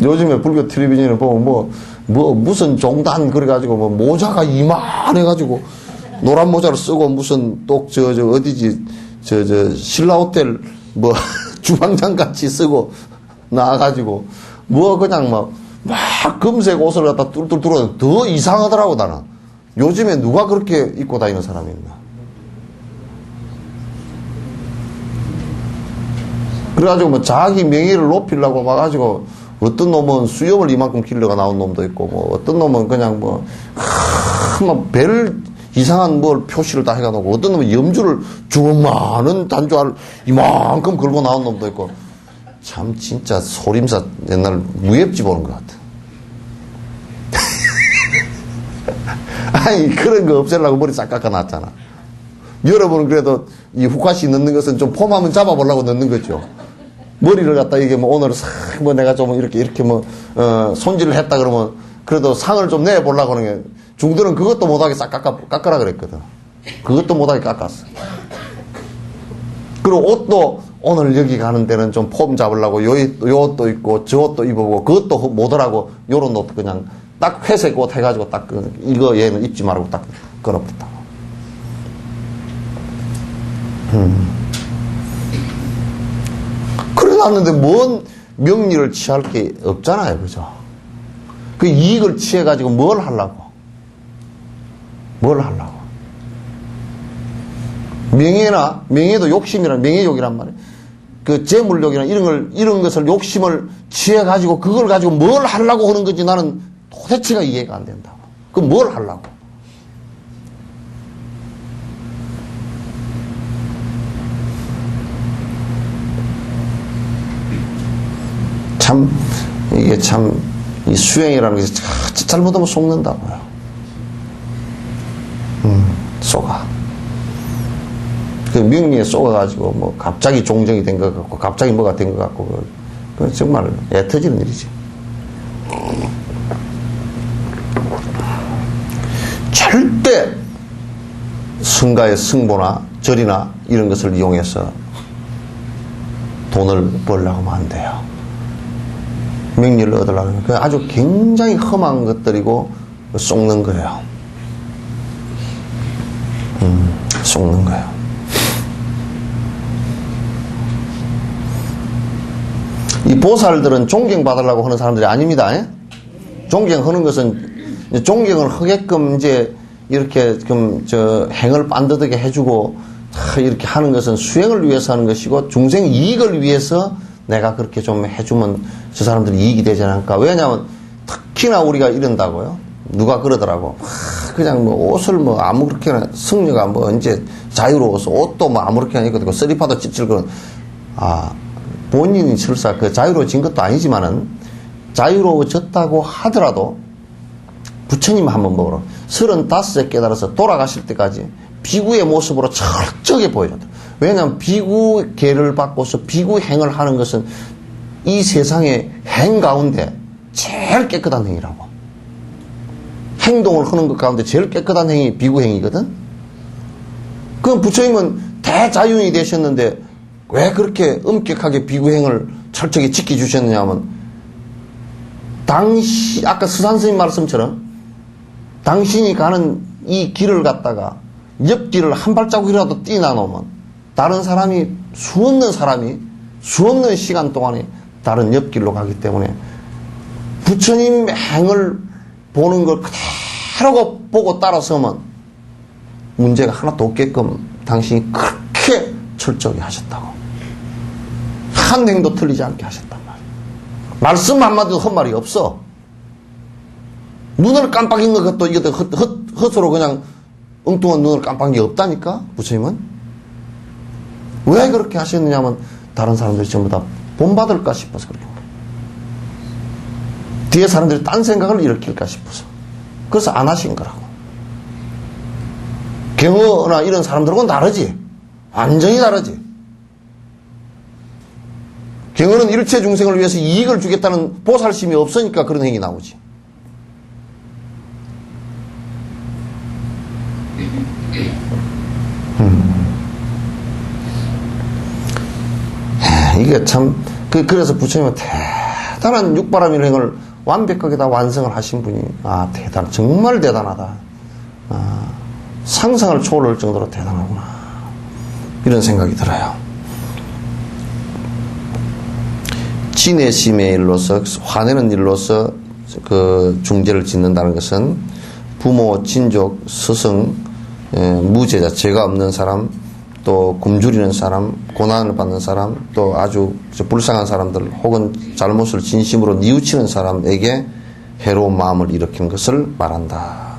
요즘에 불교 텔레비전을 보면 무슨 종단 그래가지고 모자가 이만해가지고 노란 모자를 쓰고 무슨 어디지 신라 호텔 주방장 같이 쓰고 나와가지고 그냥 막 금색 옷을 갖다 뚫뚫 뚫어 더 이상하더라고 나는. 요즘에 누가 그렇게 입고 다니는 사람이 있나. 그래가지고 자기 명예를 높이려고 와가지고 어떤 놈은 수염을 이만큼 길러가 나온 놈도 있고 어떤 놈은 그냥 별 이상한 표시를 다 해가지고 어떤 놈은 염주를 주만한 단주알 이만큼 걸고 나온 놈도 있고 참 진짜 소림사 옛날 무협지 보는 것 같아. 아니 그런 거 없애려고 머리 싹 깎아놨잖아. 여러분은 그래도 이 후카시 넣는 것은 좀 폼 한번 잡아보려고 넣는 거죠. 머리를 갖다 이게 오늘 싹 내가 좀 이렇게 손질을 했다 그러면 그래도 상을 좀 내보려고 하는 게 중들은 그것도 못하게 싹 깎으라 그랬거든. 그것도 못하게 깎았어. 그리고 옷도 오늘 여기 가는 데는 좀 폼 잡으려고 요 옷도 입고 저 옷도 입어보고 그것도 못하라고 요런 옷 그냥 딱 회색 옷 해가지고 딱 이거 얘는 입지 말고 딱 걸어붙다고. 그래놨는데 뭔 명리를 취할 게 없잖아요, 그죠? 그 이익을 취해가지고 뭘 하려고? 명예도 욕심이란 명예욕이란 말이에요. 그 재물욕이나 이런 것을 욕심을 취해가지고 그걸 가지고 뭘 하려고 하는 건지 나는 도대체가 이해가 안 된다고. 그럼 뭘 하려고? 이게 이 수행이라는 게 잘못하면 속는다고요. 속아. 그 명리에 속아가지고 갑자기 종정이 된 것 같고, 갑자기 뭐가 된 것 같고, 그 정말 애 터지는 일이지. 절대 승가의 승보나 절이나 이런 것을 이용해서 돈을 벌려고 하면 안 돼요. 명리를 얻으려고 하면 아주 굉장히 험한 것들이고 속는 거예요. 속는 거예요. 이 보살들은 존경받으려고 하는 사람들이 아닙니다. 존경하는 것은 존경을 하게끔 이제 이렇게 좀 행을 반듯하게 해주고 이렇게 하는 것은 수행을 위해서 하는 것이고 중생 이익을 위해서 내가 그렇게 좀 해주면 저 사람들이 이익이 되지 않을까. 왜냐하면 특히나 우리가 이런다고요. 누가 그러더라고. 그냥 뭐 옷을 뭐 아무렇게나 승려가 뭐 언제 자유로워서 옷도 뭐 아무렇게나 입고 쓰리파도 찌질거는 본인이 설사 그 자유로워진 것도 아니지만은 자유로워졌다고 하더라도 부처님 한번 보러 35세 깨달아서 돌아가실 때까지 비구의 모습으로 철저하게 보여줬다. 왜냐하면 비구계를 받고서 비구행을 하는 것은 이 세상의 행 가운데 제일 깨끗한 행위라고. 행동을 하는 것 가운데 제일 깨끗한 행위 비구행이거든. 그럼 부처님은 대자유인이 되셨는데 왜 그렇게 엄격하게 비구행을 철저하게 지켜주셨느냐 하면 아까 스산스님 말씀처럼 당신이 가는 이 길을 갖다가 옆길을 한 발자국이라도 띄나 놓으면 다른 사람이 수없는 시간 동안에 다른 옆길로 가기 때문에 부처님 행을 보는 걸 그대로 보고 따라서면 문제가 하나도 없게끔 당신이 그렇게 철저하게 하셨다고. 한 행도 틀리지 않게 하셨단 말이에요. 말씀 한마디도 헛말이 없어. 눈을 깜빡인 것도 이것도 헛으로 그냥 엉뚱한 눈을 깜빡인 게 없다니까 부처님은. 왜 그렇게 하셨느냐면 다른 사람들이 전부 다 본받을까 싶어서 그래요. 뒤에 사람들이 딴 생각을 일으킬까 싶어서. 그래서 안 하신 거라고. 경허나 이런 사람들하고는 다르지. 완전히 다르지. 경허는 일체 중생을 위해서 이익을 주겠다는 보살심이 없으니까 그런 행위 나오지. 이게 참, 그래서 부처님은 대단한 육바라밀행을 완벽하게 다 완성을 하신 분이, 정말 대단하다. 상상을 초월할 정도로 대단하구나. 이런 생각이 들어요. 진해심의 일로서, 화내는 일로서 그 중재를 짓는다는 것은 부모, 친족, 스승, 무제자, 죄가 없는 사람, 또 굶주리는 사람, 고난을 받는 사람, 또 아주 불쌍한 사람들 혹은 잘못을 진심으로 뉘우치는 사람에게 해로운 마음을 일으키는 것을 말한다.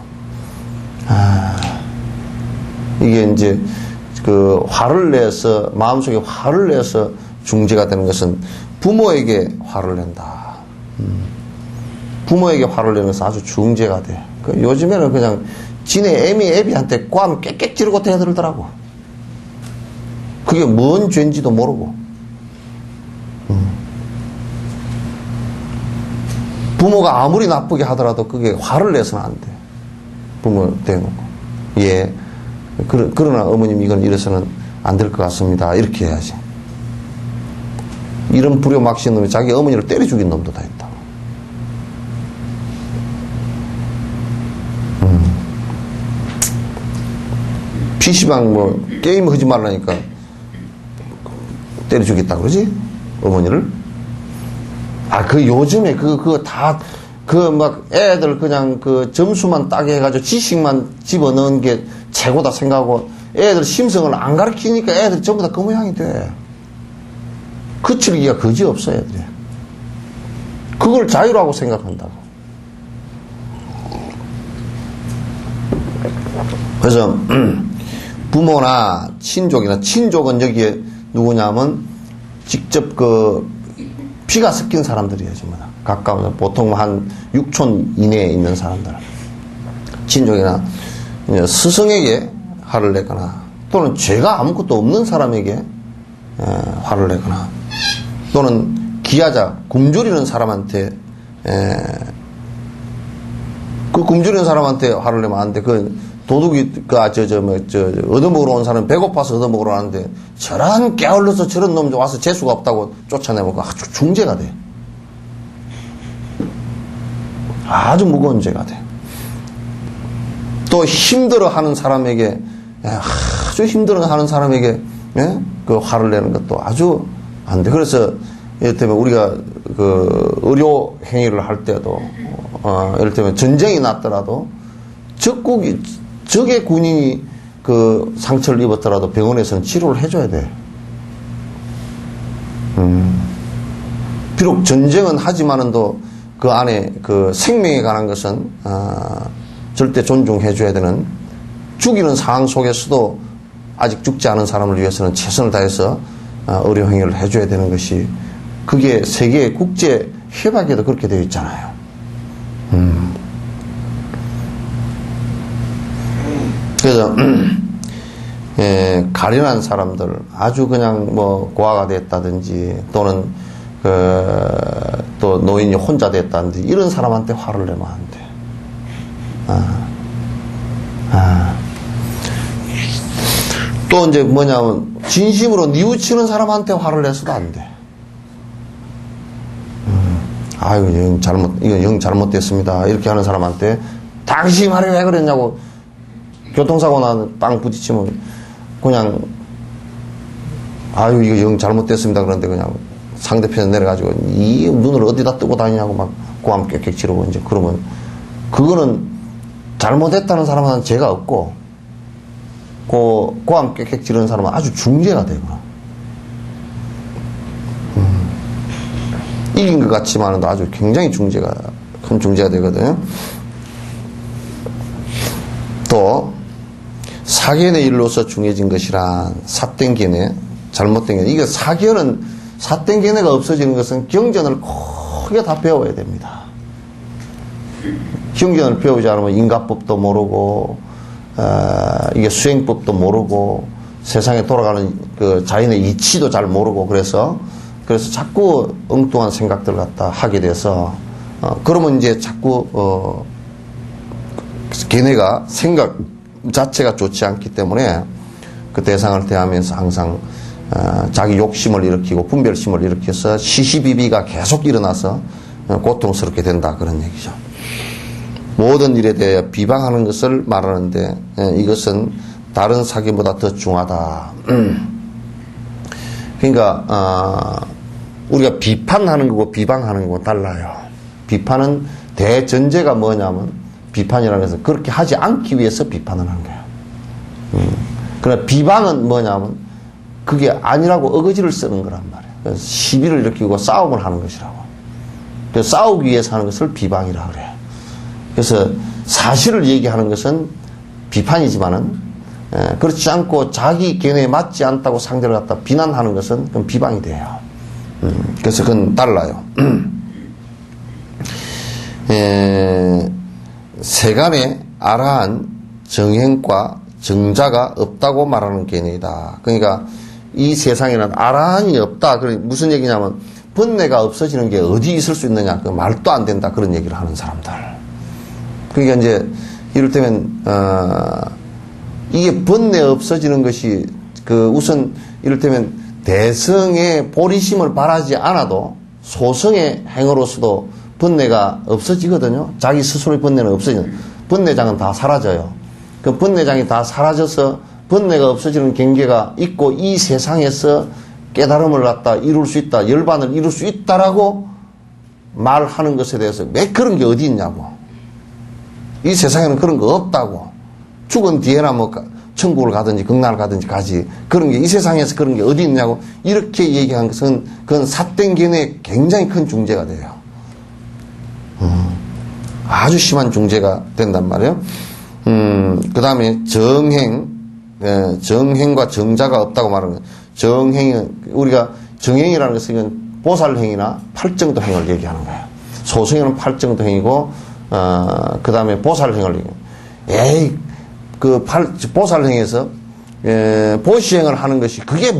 이게 이제 그 화를 내서 마음속에 화를 내서 중재가 되는 것은 부모에게 화를 낸다. 부모에게 화를 내는 것은 아주 중재가 돼. 요즘에는 그냥 지네 애비한테 꽈면 깨끗 지르고 대들더라고. 그게 뭔 죄인지도 모르고. 부모가 아무리 나쁘게 하더라도 그게 화를 내서는 안 돼. 부모 대놓고. 예. 그러나 어머님 이건 이래서는 안 될 것 같습니다. 이렇게 해야지. 이런 불효막신 놈이 자기 어머니를 때려 죽인 놈도 다 있다. PC방 뭐 게임 하지 말라니까 때려 죽였다 그러지? 어머니를? 요즘에 막 애들 그냥 그 점수만 따게 해가지고 지식만 집어넣은 게 최고다 생각하고 애들 심성을 안 가르치니까 애들이 전부 다 그 모양이 돼. 그치기가 거지 없어, 애들이. 그걸 자유라고 생각한다고. 그래서 부모나 친족은 여기에 누구냐면 직접 그 피가 섞인 사람들이에요, 전부 다. 가까운, 보통 한 6촌 이내에 있는 사람들. 친족이나 스승에게 화를 내거나 또는 죄가 아무것도 없는 사람에게 화를 내거나 또는 기하자, 굶주리는 사람한테, 그 굶주리는 사람한테 화를 내면 안 돼. 그 도둑이, 얻어먹으러 온 사람 배고파서 얻어먹으러 왔는데, 저런 깨어올려서 저런 놈 와서 재수가 없다고 쫓아내면 그 아주 중죄가 돼. 아주 무거운 죄가 돼. 또 힘들어 하는 사람에게, 아주 힘들어 하는 사람에게, 그 화를 내는 것도 아주 안 돼. 그래서, 이를테면 우리가 그 의료 행위를 할 때도, 이를테면 전쟁이 났더라도, 적의 군인이 그 상처를 입었더라도 병원에서는 치료를 해줘야 돼. 비록 전쟁은 하지만은도 그 안에 그 생명에 관한 것은, 절대 존중해줘야 되는, 죽이는 상황 속에서도 아직 죽지 않은 사람을 위해서는 최선을 다해서 의료 행위를 해줘야 되는 것이, 그게 세계 국제 협약에도 그렇게 되어 있잖아요. 그래서 가련한 사람들, 아주 그냥 뭐 고아가 됐다든지 또는 또 노인이 혼자 됐다든지 이런 사람한테 화를 내면 안 돼. 또 이제 뭐냐면 진심으로 뉘우치는 사람한테 화를 내서도 안 돼. 아유, 이거 영 잘못됐습니다. 이렇게 하는 사람한테 당신 말이 왜 그랬냐고, 교통사고 나면 빵 부딪히면 그냥, 아유, 이거 영 잘못됐습니다. 그런데 그냥 상대편에 내려가지고 이 눈을 어디다 뜨고 다니냐고 막 고함 꽥꽥 지르고 이제 그러면, 그거는 잘못했다는 사람은 죄가 없고, 고함 꽥꽥 지르는 사람은 아주 중죄가 되고, 이긴 것 같지만은 아주 굉장히 큰 중죄가 되거든요. 또, 사견의 일로서 중해진 것이란 삿된 견해, 잘못된 견해. 이게 삿된 견해가 없어지는 것은 경전을 크게 다 배워야 됩니다. 경전을 배우지 않으면 인가법도 모르고, 이게 수행법도 모르고, 세상에 돌아가는 그 자연의 이치도 잘 모르고, 그래서 자꾸 엉뚱한 생각들 갖다 하게 돼서, 그러면 이제 자꾸, 걔네가 생각 자체가 좋지 않기 때문에 그 대상을 대하면서 항상, 자기 욕심을 일으키고 분별심을 일으켜서 시시비비가 계속 일어나서 고통스럽게 된다. 그런 얘기죠. 모든 일에 대해 비방하는 것을 말하는데, 이것은 다른 사견보다 더 중하다. 그러니까, 우리가 비판하는 거고 비방하는 거고 달라요. 비판은 대전제가 뭐냐면, 비판이라는 것은 그렇게 하지 않기 위해서 비판을 하는 거예요. 그러나 비방은 뭐냐면, 그게 아니라고 어거지를 쓰는 거란 말이에요. 그래서 시비를 일으키고 싸움을 하는 것이라고. 그래서 싸우기 위해서 하는 것을 비방이라고 그래요. 그래서 사실을 얘기하는 것은 비판이지만은, 그렇지 않고 자기 견해에 맞지 않다고 상대를 갖다 비난하는 것은 그건 비방이 돼요. 그래서 그건 달라요. 세간에 아라한 정행과 정자가 없다고 말하는 개념이다. 그러니까 이 세상에는 아라한이 없다. 그러니까 무슨 얘기냐면, 번뇌가 없어지는 게 어디 있을 수 있느냐. 그 말도 안 된다. 그런 얘기를 하는 사람들. 그러니까 이제 이를테면 이게 번뇌 없어지는 것이 우선 이를테면 대성의 보리심을 바라지 않아도 소성의 행으로서도 번뇌가 없어지거든요. 자기 스스로의 번뇌는 없어지는, 번뇌장은 다 사라져요. 그 번뇌장이 다 사라져서 번뇌가 없어지는 경계가 있고, 이 세상에서 깨달음을 갖다 이룰 수 있다, 열반을 이룰 수 있다라고 말하는 것에 대해서 왜 그런 게 어디 있냐고. 이 세상에는 그런 거 없다고. 죽은 뒤에나 뭐 천국을 가든지 극락을 가든지 가지. 그런 게 이 세상에서 그런 게 어디 있냐고 이렇게 얘기한 것은 그건 삿된 견해에 굉장히 큰 중죄가 돼요. 아주 심한 중죄가 된단 말이에요. 그 다음에 정행과 정자가 없다고 말하는 거예요. 정행은, 우리가 정행이라는 것은 보살행이나 팔정도 행을 얘기하는 거예요. 소승에는 팔정도 행이고, 그 다음에 보살행을 얘기해요. 보살행에서, 보시행을 하는 것이, 그게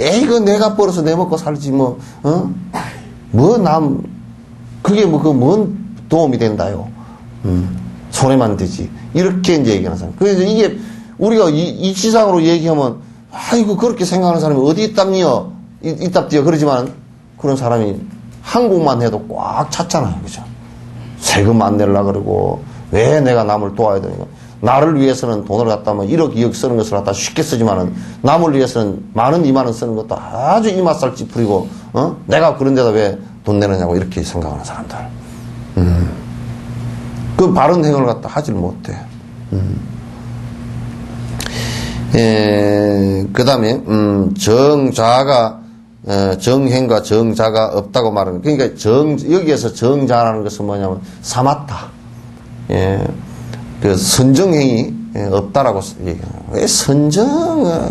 이거 내가 벌어서 내 먹고 살지, 그게 뭔 도움이 된다요. 손해만 되지. 이렇게 이제 얘기하는 사람. 그래서 이게, 우리가 이 시상으로 얘기하면, 아이고, 그렇게 생각하는 사람이 어디 있답니요? 있답디요. 그러지만, 그런 사람이 한국만 해도 꽉 찼잖아요. 그죠? 세금 안 내려고 그러고, 왜 내가 남을 도와야 되는가. 나를 위해서는 돈을 갖다 1억, 2억 쓰는 것을 갖다 쉽게 쓰지만은, 남을 위해서는 10,000원, 20,000원 쓰는 것도 아주 이맛살 찌푸리고, 내가 그런 데다 왜 돈 내느냐고 이렇게 생각하는 사람들. 그 바른 행위를 갖다 하질 못해. 그 다음에, 정행과 정자가 없다고 말하는, 그러니까 여기에서 정자라는 것은 뭐냐면, 사마타. 예. 그 선정행위 없다라고 얘기해요. 왜 선정,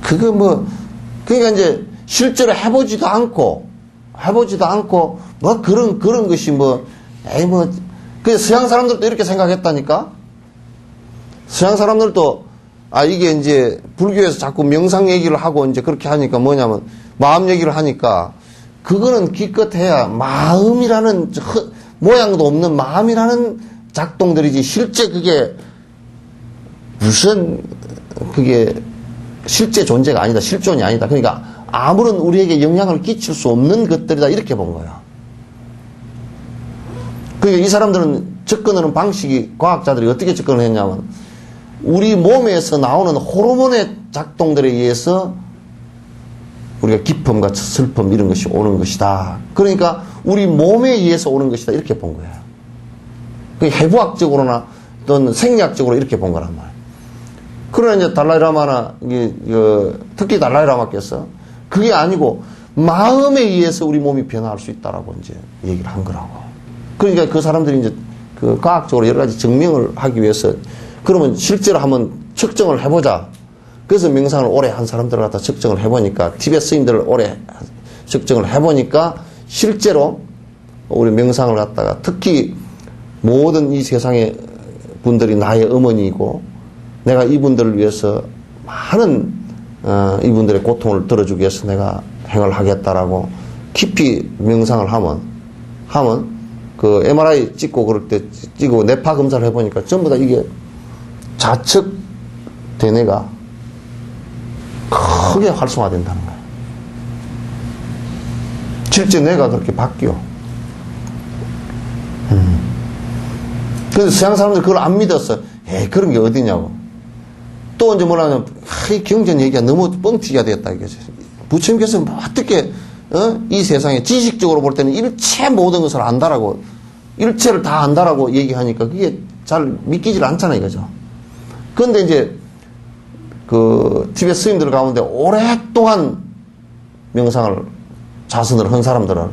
그러니까 이제 실제로 해보지도 않고, 그런 것이 그 서양 사람들도 이렇게 생각했다니까? 서양 사람들도, 이게 이제 불교에서 자꾸 명상 얘기를 하고 이제 그렇게 하니까 뭐냐면, 마음 얘기를 하니까, 그거는 기껏해야 마음이라는, 모양도 없는 마음이라는 작동들이지, 실제 그게 실제 존재가 아니다. 실존이 아니다. 그러니까 아무런 우리에게 영향을 끼칠 수 없는 것들이다. 이렇게 본 거야. 그러니까 이 사람들은 접근하는 방식이, 과학자들이 어떻게 접근을 했냐면, 우리 몸에서 나오는 호르몬의 작동들에 의해서 우리가 기쁨과 슬픔 이런 것이 오는 것이다. 그러니까 우리 몸에 의해서 오는 것이다. 이렇게 본 거야. 해부학적으로나 또는 생리학적으로 이렇게 본 거란 말이야. 그러나 이제 달라이라마나, 특히 달라이라마께서 그게 아니고 마음에 의해서 우리 몸이 변화할 수 있다라고 이제 얘기를 한 거라고. 그러니까 그 사람들이 이제 그 과학적으로 여러 가지 증명을 하기 위해서 그러면 실제로 한번 측정을 해보자. 그래서 명상을 오래 한 사람들을 갖다 측정을 해보니까, 티베트 스님들을 오래 측정을 해보니까 실제로 우리 명상을 갖다가 특히 모든 이 세상의 분들이 나의 어머니이고 내가 이분들을 위해서 많은 이분들의 고통을 들어주기 위해서 내가 행을 하겠다라고 깊이 명상을 하면 그 MRI 찍고 그럴 때 찍고 뇌파 검사를 해보니까 전부 다 이게 좌측 대뇌가 크게 활성화된다는 거예요. 실제 뇌가 그렇게 바뀌어. 그래서 서양 사람들 그걸 안 믿었어. 그런 게 어디냐고. 또 이제 뭐라냐면, 이 경전 얘기가 너무 뻥튀기가 되었다, 이거지. 부처님께서 어떻게, 이 세상에 지식적으로 볼 때는 일체 모든 것을 안다라고, 일체를 다 안다라고 얘기하니까 그게 잘 믿기질 않잖아, 이거죠. 그런데 이제, 티베트 스님들 가운데 오랫동안 명상을, 자선을 한 사람들은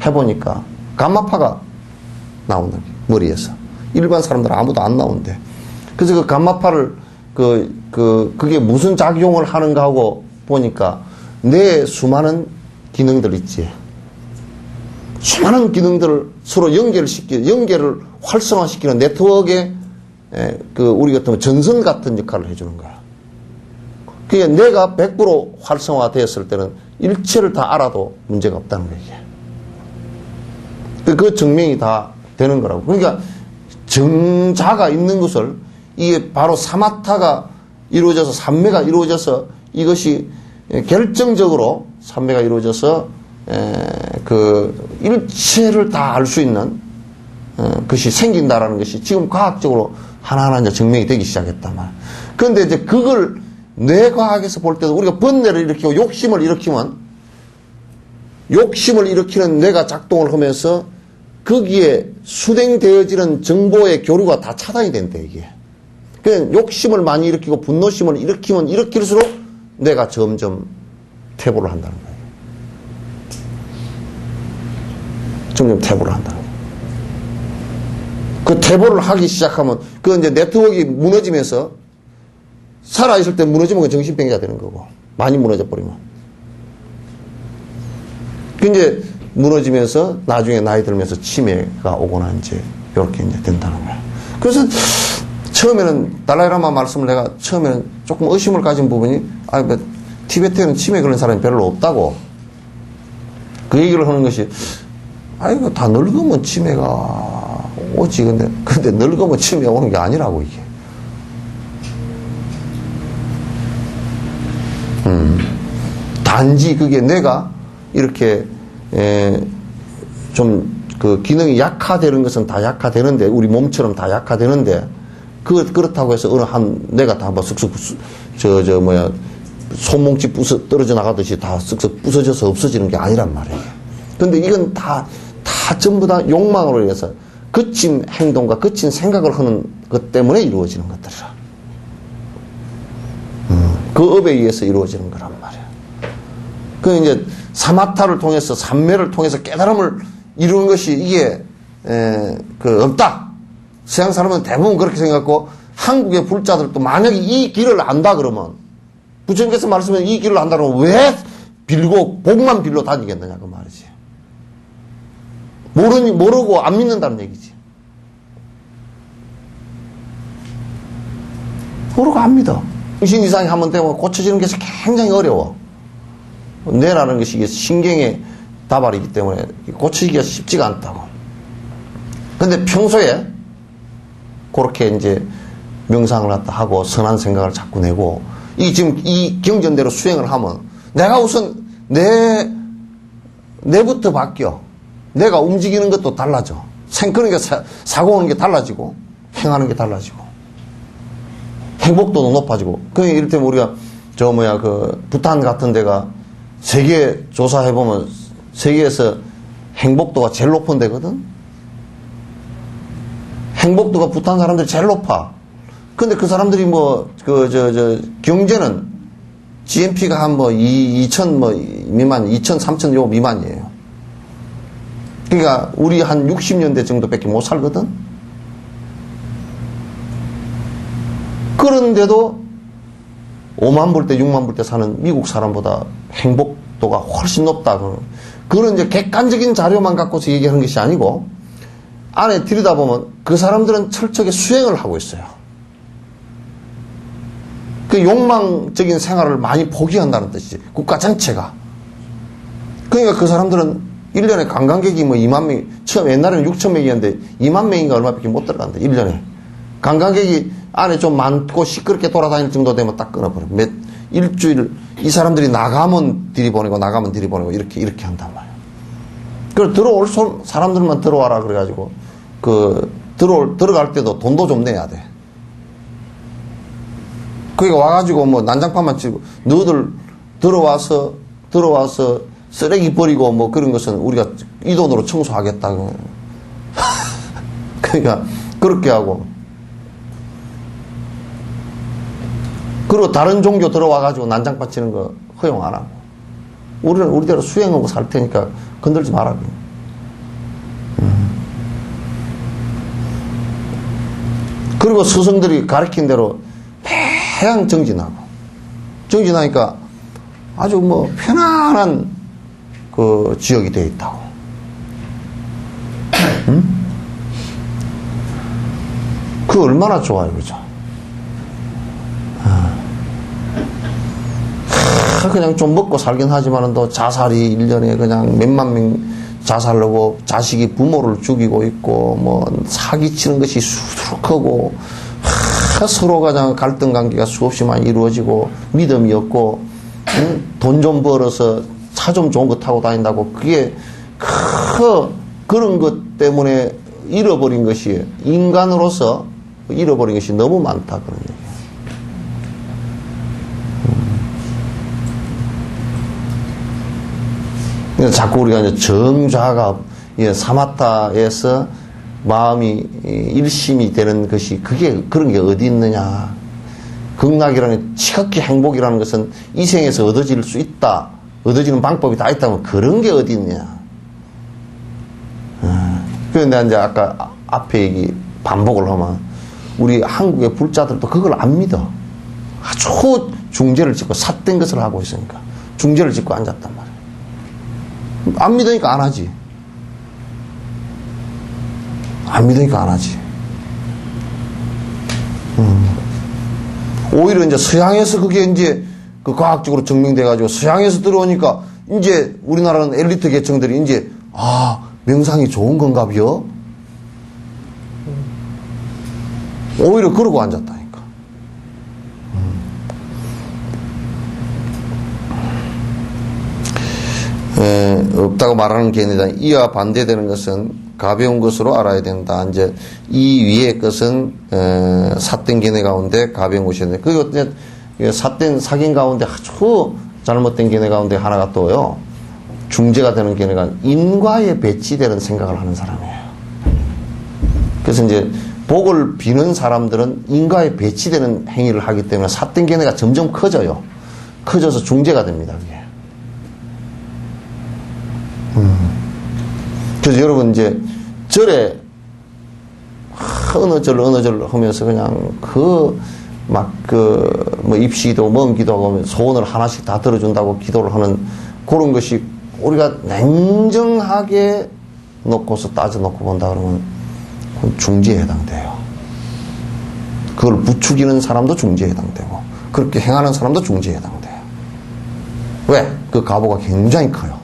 해보니까, 감마파가 나온다, 머리에서. 일반 사람들은 아무도 안 나온대. 그래서 그 감마파를, 그게 무슨 작용을 하는가 하고 보니까 내 수많은 기능들 있지. 수많은 기능들을 서로 연결을 활성화시키는 네트워크의, 우리 같으면 전선 같은 역할을 해주는 거야. 그게 내가 100% 활성화 되었을 때는 일체를 다 알아도 문제가 없다는 거야, 이게. 그 증명이 다 되는 거라고. 그러니까 정자가 있는 것을 이게 바로 사마타가 이루어져서 삼매가 이루어져서 이것이 결정적으로 삼매가 이루어져서 일체를 다 알 수 있는 것이 생긴다라는 것이 지금 과학적으로 하나하나 이제 증명이 되기 시작했단 말이야. 그런데 이제 그걸 뇌과학에서 볼 때도 우리가 번뇌를 일으키고 욕심을 일으키는 뇌가 작동을 하면서 거기에 수행되어지는 정보의 교류가 다 차단이 된대, 이게. 그냥 욕심을 많이 일으키고 분노심을 일으키면 일으킬수록 뇌가 점점 퇴보를 한다는 거예요. 점점 퇴보를 한다는 거예요. 그 퇴보를 하기 시작하면 그 이제 네트워크가 무너지면서 살아있을 때 무너지면 그 정신병자가 되는 거고, 많이 무너져 버리면. 그 이제 무너지면서 나중에 나이 들면서 치매가 오거나 이제 이렇게 이제 된다는 거야. 그래서 처음에는 달라이라마 말씀을 내가 처음에는 조금 의심을 가진 부분이 티베트에는 치매 걸린 사람이 별로 없다고. 그 얘기를 하는 것이, 아이고, 다 늙으면 치매가 오지. 근데 늙으면 치매 오는 게 아니라고, 이게. 단지 그게 내가 이렇게, 좀, 그 기능이 약화되는 것은 다 약화되는데, 우리 몸처럼 다 약화되는데, 그렇다고 해서 내가 다 뭐 쓱쓱, 손뭉치 떨어져 나가듯이 다 쓱쓱 부서져서 없어지는 게 아니란 말이에요. 근데 이건 다 전부 다 욕망으로 인해서 거친 행동과 거친 생각을 하는 것 때문에 이루어지는 것들이라. 그 업에 의해서 이루어지는 거란 말이에요. 그 이제 사마타를 통해서, 삼매를 통해서 깨달음을 이루는 것이 이게, 없다. 서양 사람은 대부분 그렇게 생각하고, 한국의 불자들도 만약에 이 길을 안다 그러면, 부처님께서 말씀하신 이 길을 안다 그러면 왜 복만 빌러 다니겠느냐, 그 말이지. 모르고 안 믿는다는 얘기지. 모르고 안 믿어. 정신 이상이 한번 되면 고쳐지는 것이 굉장히 어려워. 뇌라는 것이 신경의 다발이기 때문에 고치기가 쉽지가 않다고. 근데 평소에 그렇게 이제 명상을 갖다 하고 선한 생각을 자꾸 내고 지금 이 경전대로 수행을 하면 내가 우선 내부터 바뀌어. 내가 움직이는 것도 달라져. 그러니까 사고 오는 게 달라지고 행하는 게 달라지고 행복도도 높아지고. 그러니까 이를테면 우리가 부탄 같은 데가 세계 조사해보면 세계에서 행복도가 제일 높은 데거든? 행복도가 부탄 사람들이 제일 높아. 근데 그 사람들이 경제는 GNP가 한 2,000 미만, 2,000, 3,000 요 미만이에요. 그러니까 우리 한 60년대 정도밖에 못 살거든? 그런데도 5만 불 때, 6만 불 때 사는 미국 사람보다 행복도가 훨씬 높다. 그런 이제 객관적인 자료만 갖고서 얘기하는 것이 아니고, 안에 들여다보면 그 사람들은 철저하게 수행을 하고 있어요. 그 욕망적인 생활을 많이 포기한다는 뜻이지. 국가 전체가. 그러니까 그 사람들은 1년에 관광객이 2만 명, 처음 옛날에는 6천 명이었는데 2만 명인가 얼마밖에 못 들어간다. 1년에. 관광객이 안에 좀 많고 시끄럽게 돌아다닐 정도 되면 딱 끊어버려. 일주일, 이 사람들이 나가면 들이보내고 이렇게 한단 말이야. 그걸 들어올 사람들만 들어와라 그래가지고, 들어갈 때도 돈도 좀 내야 돼. 그러니까 와가지고 난장판만 치고, 너희들 들어와서 쓰레기 버리고 그런 것은 우리가 이 돈으로 청소하겠다고. 그러니까, 그렇게 하고. 그리고 다른 종교 들어와가지고 난장판 치는 거 허용 안 하고. 우리는 우리대로 수행하고 살 테니까 건들지 말라고. 그리고 스승들이 가르친 대로 매양 정진하고. 정진하니까 아주 편안한 지역이 되어 있다고. 그 얼마나 좋아요, 그죠? 그냥 좀 먹고 살긴 하지만은 또 자살이 1년에 그냥 몇만 명 자살하고 자식이 부모를 죽이고 있고 사기치는 것이 수두룩하고 서로가 그냥 갈등 관계가 수없이 많이 이루어지고 믿음이 없고 돈 좀 벌어서 차 좀 좋은 거 타고 다닌다고 그게 그런 것 때문에 잃어버린 것이 인간으로서 잃어버린 것이 너무 많다 그런 얘기예요. 자꾸 우리가 이제 정좌가 사마타에서 마음이 일심이 되는 것이 그런 게 어디 있느냐. 극락이라는 지극히 행복이라는 것은 이 생에서 얻어질 수 있다. 얻어지는 방법이 다 있다면 그런 게 어디 있느냐. 그런데 이제 아까 앞에 얘기 반복을 하면 우리 한국의 불자들도 그걸 안 믿어. 아주 중재를 짓고 삿된 것을 하고 있으니까 중재를 짓고 앉았단 말이야. 안 믿으니까 안 하지. 안 믿으니까 안 하지. 오히려 이제 서양에서 그게 이제 그 과학적으로 증명돼가지고 서양에서 들어오니까 이제 우리나라는 엘리트 계층들이 이제 명상이 좋은 건가비요? 오히려 그러고 앉았다니까. 없다고 말하는 개념이다. 이와 반대되는 것은 가벼운 것으로 알아야 된다. 이제 이 위의 것은 삿된 견해 가운데 가벼운 것이었는데, 그리고 삿된 사긴 가운데 아주 잘못된 견해 가운데 하나가 또요, 중재가 되는 견해가 인과에 배치되는 생각을 하는 사람이에요. 그래서 이제 복을 비는 사람들은 인과에 배치되는 행위를 하기 때문에 삿된 견해가 점점 커져요. 커져서 중재가 됩니다. 그게. 그래서 여러분 이제 절에 어느 절 하면서 그냥 뭐 입시도 먼 기도하고 소원을 하나씩 다 들어준다고 기도를 하는 그런 것이 우리가 냉정하게 놓고서 따져놓고 본다 그러면 그건 중지에 해당돼요. 그걸 부추기는 사람도 중지에 해당되고 그렇게 행하는 사람도 중지에 해당돼요. 왜? 그 가보가 굉장히 커요.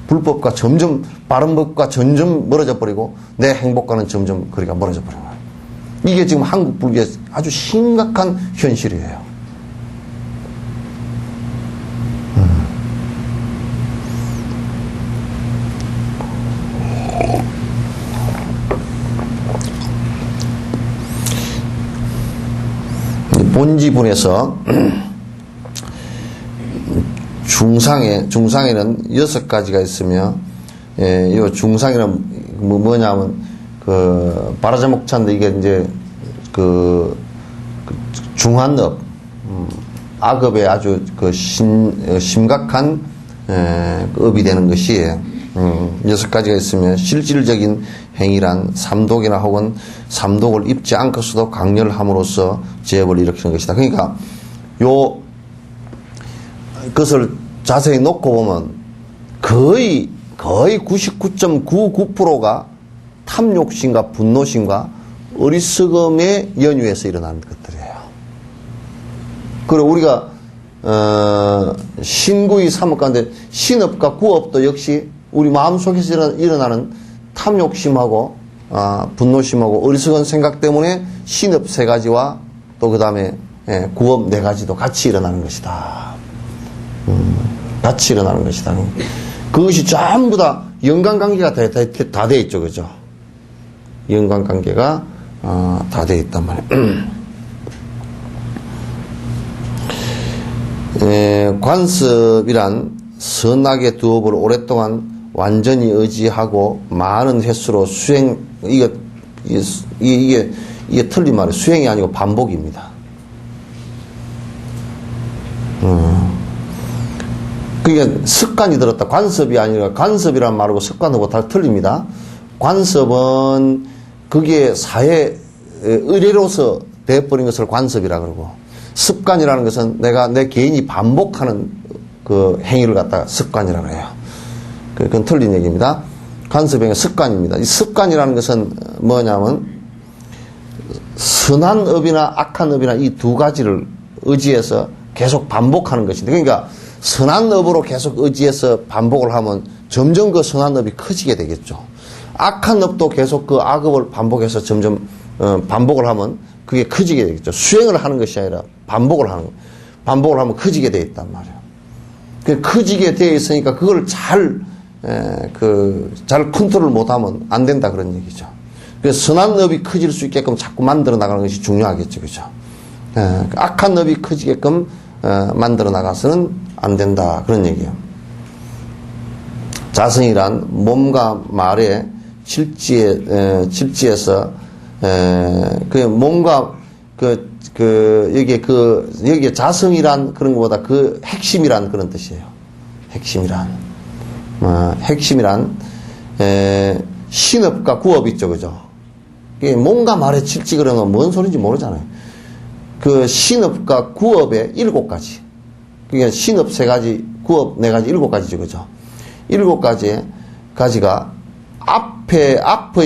불법과 점점, 바른 법과 점점 멀어져 버리고 내 행복과는 점점 거리가 멀어져 버린 거예요. 이게 지금 한국 불교의 아주 심각한 현실이에요. 본지분에서 중상에는 6가지가 있으며, 이 중상에는 뭐냐면, 바라자목찬데 이게 이제, 중한업, 악업에 아주 심각한, 업이 되는 것이, 6가지가 있으며, 실질적인 행위란 삼독이나 혹은 삼독을 입지 않고서도 강렬함으로써 제업을 일으키는 것이다. 그러니까, 그것을 자세히 놓고 보면 거의 99.99%가 탐욕심과 분노심과 어리석음의 연유에서 일어나는 것들이에요. 그리고 우리가 신구의 삼업 가운데 신업과 구업도 역시 우리 마음속에서 일어나는 탐욕심하고 분노심하고 어리석은 생각 때문에 신업 3가지와 또 그 다음에 구업 4가지도 같이 일어나는 것이다. 같이 일어나는 것이다. 그것이 전부 다 연관관계가 다 돼 있죠. 그죠? 연관관계가 다 돼 있단 말이에요. 관습이란 선악의 두업을 오랫동안 완전히 의지하고 많은 횟수로 수행, 이게 틀린 말이에요. 수행이 아니고 반복입니다. 그게 습관이 들었다. 관습이 아니라 관습이란 말하고 습관하고 다 틀립니다. 관습은 그게 사회 의례로서 되어버린 것을 관습이라 그러고, 습관이라는 것은 내 개인이 반복하는 그 행위를 갖다가 습관이라고 해요. 그건 틀린 얘기입니다. 관습이 습관입니다. 이 습관이라는 것은 뭐냐면 선한 업이나 악한 업이나 이 2가지를 의지해서 계속 반복하는 것인데, 그러니까 선한 업으로 계속 의지해서 반복을 하면 점점 그 선한 업이 커지게 되겠죠. 악한 업도 계속 그 악업을 반복해서 점점 반복을 하면 그게 커지게 되겠죠. 수행을 하는 것이 아니라 반복을 하는 거예요. 반복을 하면 커지게 되어 있단 말이에요. 그 커지게 되어 있으니까 그걸 잘 컨트롤 못하면 안 된다 그런 얘기죠. 그래서 선한 업이 커질 수 있게끔 자꾸 만들어 나가는 것이 중요하겠죠. 그죠? 악한 업이 커지게끔 만들어 나가서는 안 된다 그런 얘기예요. 자성이란 몸과 말의 칠지에서 몸과 여기에 자성이란 그런 것보다 그 핵심이란 그런 뜻이에요. 핵심이란 신업과 구업 있죠, 그죠? 이게 몸과 말의 칠지 그러면 뭔 소리인지 모르잖아요. 그 신업과 구업의 7가지. 그러니까 신업 3가지, 구업 4가지, 7가지죠, 그죠? 7가지가 앞의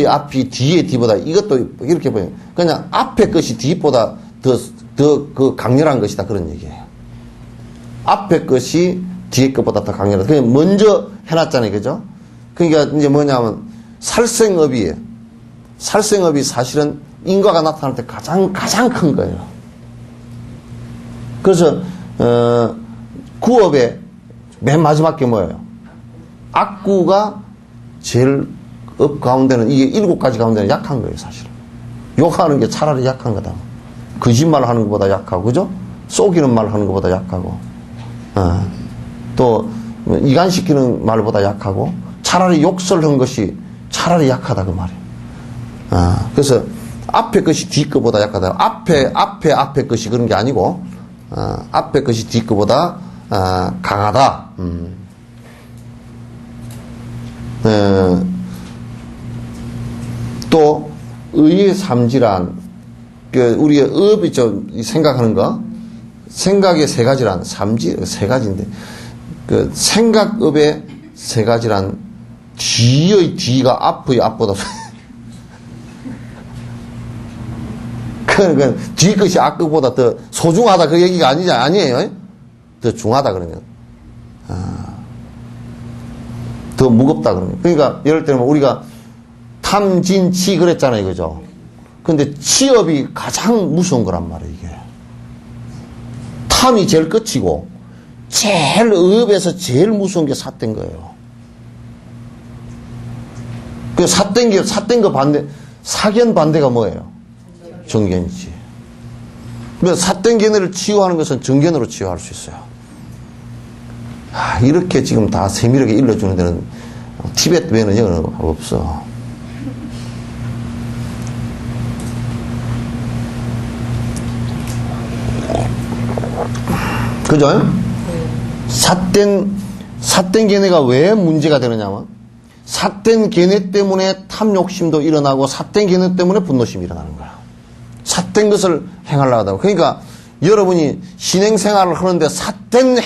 앞이 뒤의 뒤보다, 이것도 이렇게 보여요. 그냥 앞의 것이 뒤보다 더 강렬한 것이다, 그런 얘기예요. 앞에 것이 뒤에 것보다 더 강렬하다. 그냥 먼저 해놨잖아요. 그죠? 그러니까 이제 뭐냐면 살생업이 사실은 인과가 나타날 때 가장 큰 거예요. 그래서 구업의 맨 마지막 게 뭐예요? 악구가 제일 업 가운데는 이게 7가지 가운데는 약한 거예요. 사실은. 욕하는 게 차라리 약한 거다. 거짓말 하는 것보다 약하고, 그죠? 속이는 말 하는 것보다 약하고, 또, 이간시키는 말보다 약하고, 차라리 욕설한 것이 차라리 약하다, 그 말이에요. 그래서, 앞에 것이 뒤 것보다 약하다. 앞에 것이 그런 게 아니고, 앞에 것이 뒤 것보다, 강하다. 또, 의의 삼질환. 우리의 업이 생각하는 거. 생각의 3가지란, 삼질, 3가지인데. 생각업의 3가지란, 뒤의 뒤가 앞의 앞보다. 그러니까, 뒤 것이 앞 것보다 더 소중하다, 그 얘기가 아니에요. 더 중하다, 그러면. 더 무겁다, 그러면. 그러니까, 예를 들면, 우리가 탐진치 그랬잖아요, 그죠? 근데 치업이 가장 무서운 거란 말이에요, 이게. 탐이 제일 끝이고, 제일 의업에서 제일 무서운 게 삿된 거예요. 그 삿된 거 반대, 사견 반대가 뭐예요? 정견이지. 그래서 삿된 견해를 치유하는 것은 정견으로 치유할 수 있어요. 이렇게 지금 다 세밀하게 일러주는 데는 티베트 외에는 영어가 없어. 그죠? 삿된 견해가 왜 문제가 되느냐면, 삿된 견해 때문에 탐욕심도 일어나고, 삿된 견해 때문에 분노심이 일어나는 거야. 삿된 것을 행하려고 하다. 그러니까, 여러분이 신행생활을 하는데 삿된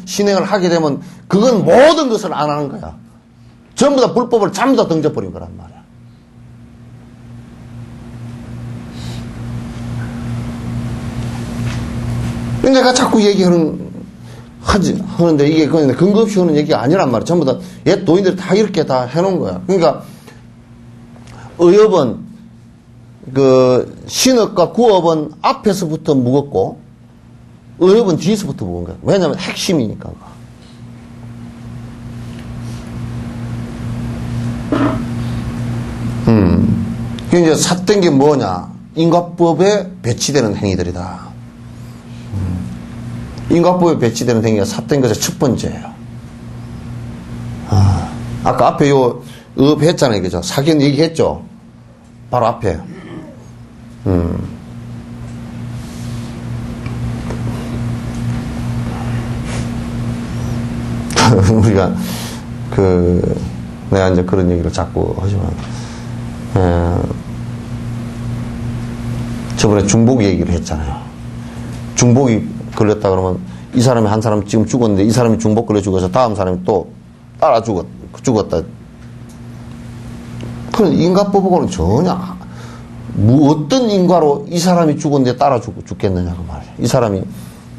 신행을 하게 되면, 그건 모든 것을 안 하는 거야. 전부 다 불법을 전부 다 던져버린 거란 말이야. 내가 자꾸 하는데 이게 그냥 근거 없이 하는 얘기가 아니란 말이야. 전부 다 옛 도인들이 다 이렇게 다 해놓은 거야. 그러니까 의업은 신업과 구업은 앞에서부터 무겁고 의업은 뒤에서부터 무거운 거야. 왜냐하면 핵심이니까. 이제 삿된 게 뭐냐? 인과법에 배치되는 행위들이다. 인과법에 배치되는 행위가 삿된 것의 첫 번째예요. 아까 앞에 업 했잖아요. 그죠? 사견 얘기했죠? 바로 앞에. 우리가, 내가 이제 그런 얘기를 자꾸 하지만, 저번에 중복 얘기를 했잖아요. 중복이 걸렸다 그러면 이 사람이 한 사람 지금 죽었는데 이 사람이 중복 걸려 죽어서 다음 사람이 또 따라 죽었다. 그런 인과법하고는 전혀 어떤 인과로 이 사람이 죽었는데 따라 죽겠느냐 그 말이에요. 이 사람이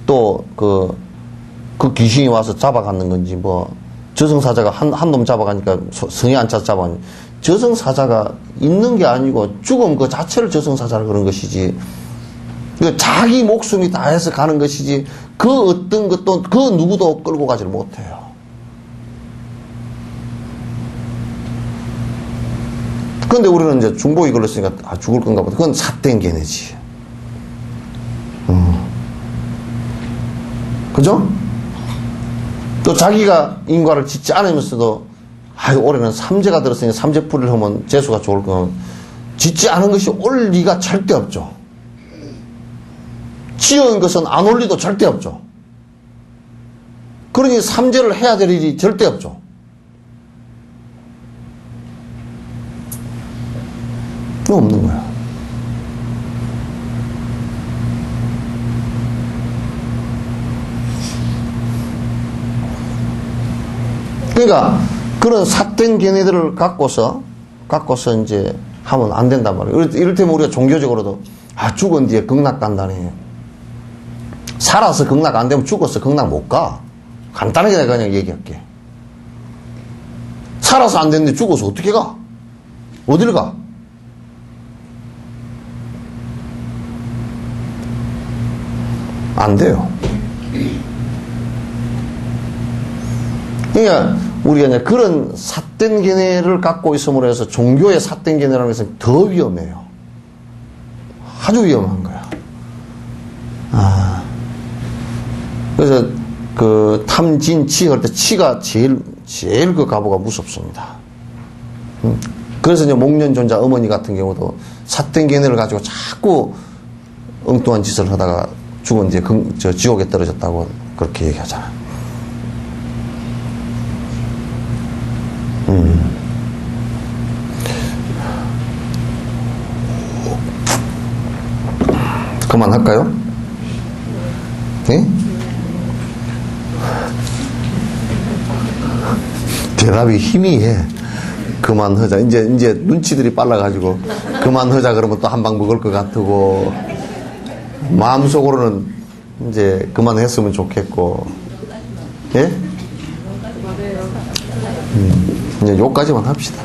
또 그 귀신이 와서 잡아가는 건지 뭐 저승사자가 한 놈 잡아가니까 성에 안 차서 잡아가니까 저승사자가 있는 게 아니고 죽음 그 자체를 저승사자를 그런 것이지. 자기 목숨이 다해서 가는 것이지 그 어떤 것도 그 누구도 끌고 가지를 못해요. 그런데 우리는 이제 중복이 걸렸으니까 죽을 건가 보다. 그건 삿된 견해지. 그죠? 또 자기가 인과를 짓지 않으면서도 올해는 삼재가 들었으니 삼재풀이를 하면 재수가 좋을 거면 짓지 않은 것이 올 리가 절대 없죠. 지은 것은 안 올 리도 절대 없죠. 그러니 삼재를 해야 될 일이 절대 없죠. 없는 거야. 그러니까 그런 삿된 견해들을 갖고서 이제 하면 안 된단 말이에요. 이를테면 우리가 종교적으로도 죽은 뒤에 극락간다니 살아서 극락 안 되면 죽어서 극락 못 가. 간단하게 내가 그냥 얘기할게. 살아서 안 되는데 죽어서 어떻게 가? 어디를 가? 안 돼요. 그러니까 우리가 이제 그런 삿된 견해를 갖고 있음으로 해서 종교의 삿된 견해라는 것은 더 위험해요. 아주 위험한 거야. 그래서 그 탐진치 할 때 치가 제일 그 가보가 무섭습니다. 그래서 이제 목련존자 어머니 같은 경우도 삿된 견해를 가지고 자꾸 엉뚱한 짓을 하다가 죽은 이제 저 지옥에 떨어졌다고 그렇게 얘기하잖아. 그만할까요? 네? 대답이 희미해. 그만하자. 이제 눈치들이 빨라가지고 그만하자 그러면 또 한 방 먹을 것 같고 마음속으로는 이제 그만했으면 좋겠고. 예? 이제 요까지만 합시다.